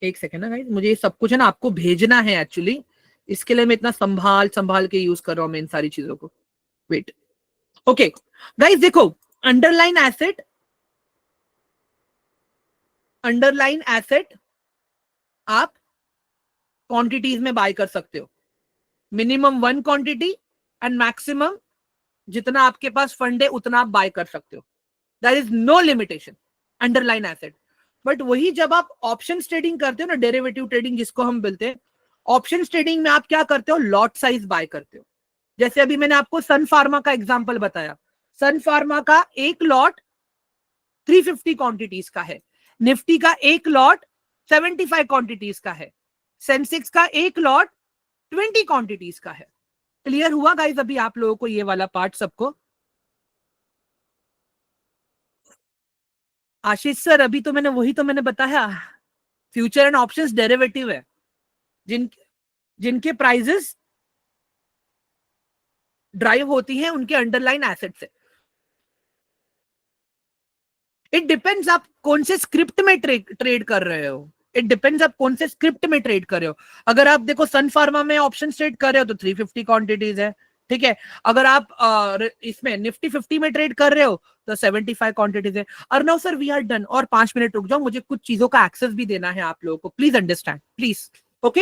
एक सेकेंड ना गाइस, मुझे ये सब कुछ है ना आपको भेजना है एक्चुअली, इसके लिए मैं इतना संभाल संभाल के यूज कर रहा हूं मैं इन सारी चीजों को। वेट, ओके गाइस देखो, अंडरलाइन एसेट, अंडरलाइन एसेट आप क्वांटिटीज में बाय कर सकते हो, मिनिमम 1 क्वांटिटी एंड मैक्सिमम जितना आपके पास फंड है उतना आप बाय कर सकते हो, there is no limitation underline asset. But वही जब आप ऑप्शन ट्रेडिंग करते हो ना, डेरिवेटिव ट्रेडिंग जिसको हम बोलते हैं, ऑप्शन ट्रेडिंग में आप क्या करते हो, लॉट साइज बाय करते हो। जैसे अभी मैंने आपको सन फार्मा का एग्जांपल बताया, सन फार्मा का एक लॉट 350 क्वांटिटीज का है, निफ्टी का एक लॉट 75 क्वांटिटीज का है, सेंसेक्स का एक लॉट 20 क्वांटिटीज का है। क्लियर हुआ गाइस अभी आप लोगों को ये वाला पार्ट सबको? आशीष सर अभी तो मैंने वही तो मैंने बताया, फ्यूचर एंड ऑप्शंस डेरिवेटिव है, जिन जिनके प्राइजेस ड्राइव होती हैं उनके अंडरलाइन एसेट से। इट डिपेंड्स आप कौन से स्क्रिप्ट में ट्रेड कर रहे हो, इट डिपेंड्स आप कौन से स्क्रिप्ट में ट्रेड कर रहे हो। अगर आप देखो सन फार्मा में ऑप्शन ट्रेड कर रहे हो तो 350 क्वांटिटीज है, ठीक है। अगर आप इसमें निफ्टी 50 में ट्रेड कर रहे हो तो 75 क्वांटिटीज है। Arnav sir we are done, और 5 मिनट रुक जाओ, मुझे कुछ चीजों का एक्सेस भी देना है आप लोगों को, प्लीज अंडरस्टैंड प्लीज। ओके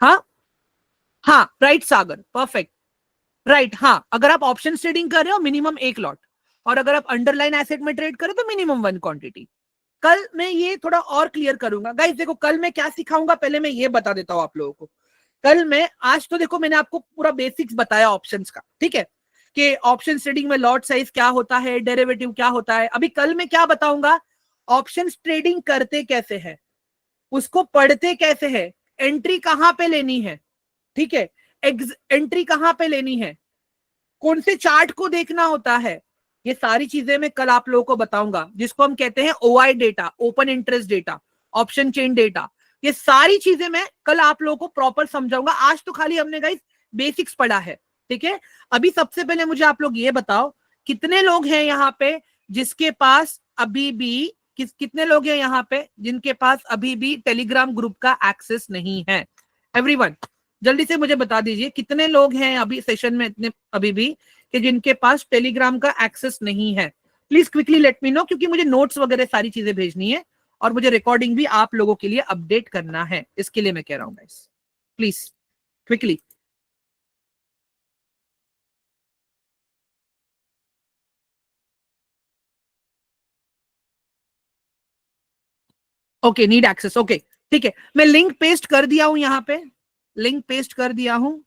हाँ हाँ राइट सागर परफेक्ट, राइट हाँ, अगर आप ऑप्शन ट्रेडिंग कर रहे हो मिनिमम एक लॉट, और अगर आप अंडरलाइन एसेट में ट्रेड करें तो मिनिमम 1 क्वांटिटी। कल मैं ये थोड़ा और क्लियर करूंगा गाइस, देखो कल मैं क्या सिखाऊंगा पहले मैं ये बता देता हूं आप लोगों को। कल मैं, आज तो देखो मैंने आपको पूरा बेसिक्स बताया ऑप्शंस का, ठीक है, कि ऑप्शन ट्रेडिंग में लॉट साइज क्या होता है, डेरिवेटिव क्या होता है। अभी कल मैं क्या बताऊंगा, ऑप्शन ट्रेडिंग करते कैसे है, उसको पढ़ते कैसे है, एंट्री कहां पे लेनी है, ठीक है, एंट्री कहां पे लेनी है, कौन से चार्ट को देखना होता है, ये सारी चीजें मैं कल आप लोगों को बताऊंगा, जिसको हम कहते हैं OI data, open interest data, option chain data. ये सारी चीजें मैं कल आप लोगों को प्रॉपर समझाऊंगा, आज तो खाली हमने गाइस बेसिक्स पढ़ा है, ठीक है। अभी सबसे पहले मुझे आप लोग ये बताओ, कितने लोग हैं यहाँ पे जिसके पास अभी भी, कितने लोग हैं यहाँ पे जिनके पास अभी भी टेलीग्राम ग्रुप का एक्सेस नहीं है? एवरीवन जल्दी से मुझे बता दीजिए, कितने लोग हैं अभी सेशन में इतने अभी भी कि जिनके पास टेलीग्राम का एक्सेस नहीं है? Please quickly let me no, क्योंकि मुझे नोट्स वगैरह सारी चीजें भेजनी है और मुझे रिकॉर्डिंग भी आप लोगों के लिए अपडेट करना है, इसके लिए मैं कह रहा हूं guys, please quickly. Okay need access, okay ठीक है, मैं लिंक पेस्ट कर दिया हूं यहाँ पे, लिंक पेस्ट कर दिया हूं।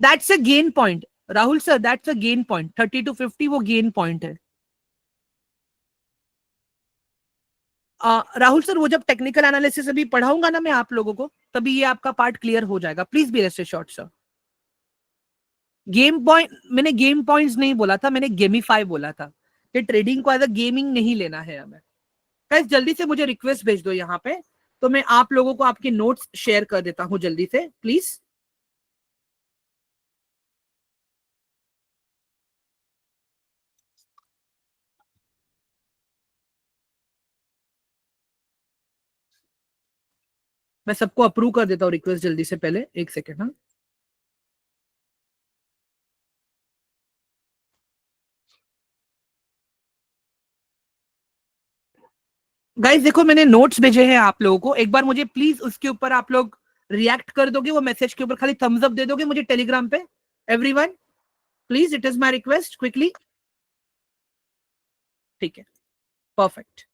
That's a gain point Rahul sir, that's a gain point, 30 to 50 वो गेन पॉइंट है। राहुल सर वो जब टेक्निकल एनालिसिस अभी पढ़ाऊंगा ना मैं आप लोगों को, तभी ये आपका पार्ट क्लियर हो जाएगा, please be rest assured sir. Game point, मैंने गेम पॉइंट्स नहीं बोला था, मैंने गेमीफाई बोला था, कि ट्रेडिंग को एज अ गेमिंग नहीं लेना है हमें। गाइस जल्दी से मुझे रिक्वेस्ट भेज दो यहाँ पे, तो मैं आप लोगों को आपके नोट्स शेयर कर देता हूँ जल्दी से प्लीज। मैं सबको अप्रूव कर देता हूँ रिक्वेस्ट जल्दी से, पहले एक सेकेंड। हाँ गाइस देखो मैंने नोट्स भेजे हैं आप लोगों को, एक बार मुझे प्लीज उसके ऊपर आप लोग रिएक्ट कर दोगे, वो मैसेज के ऊपर खाली थम्स अप दे दोगे मुझे टेलीग्राम पे, everyone please, it is my request quickly, ठीक है परफेक्ट।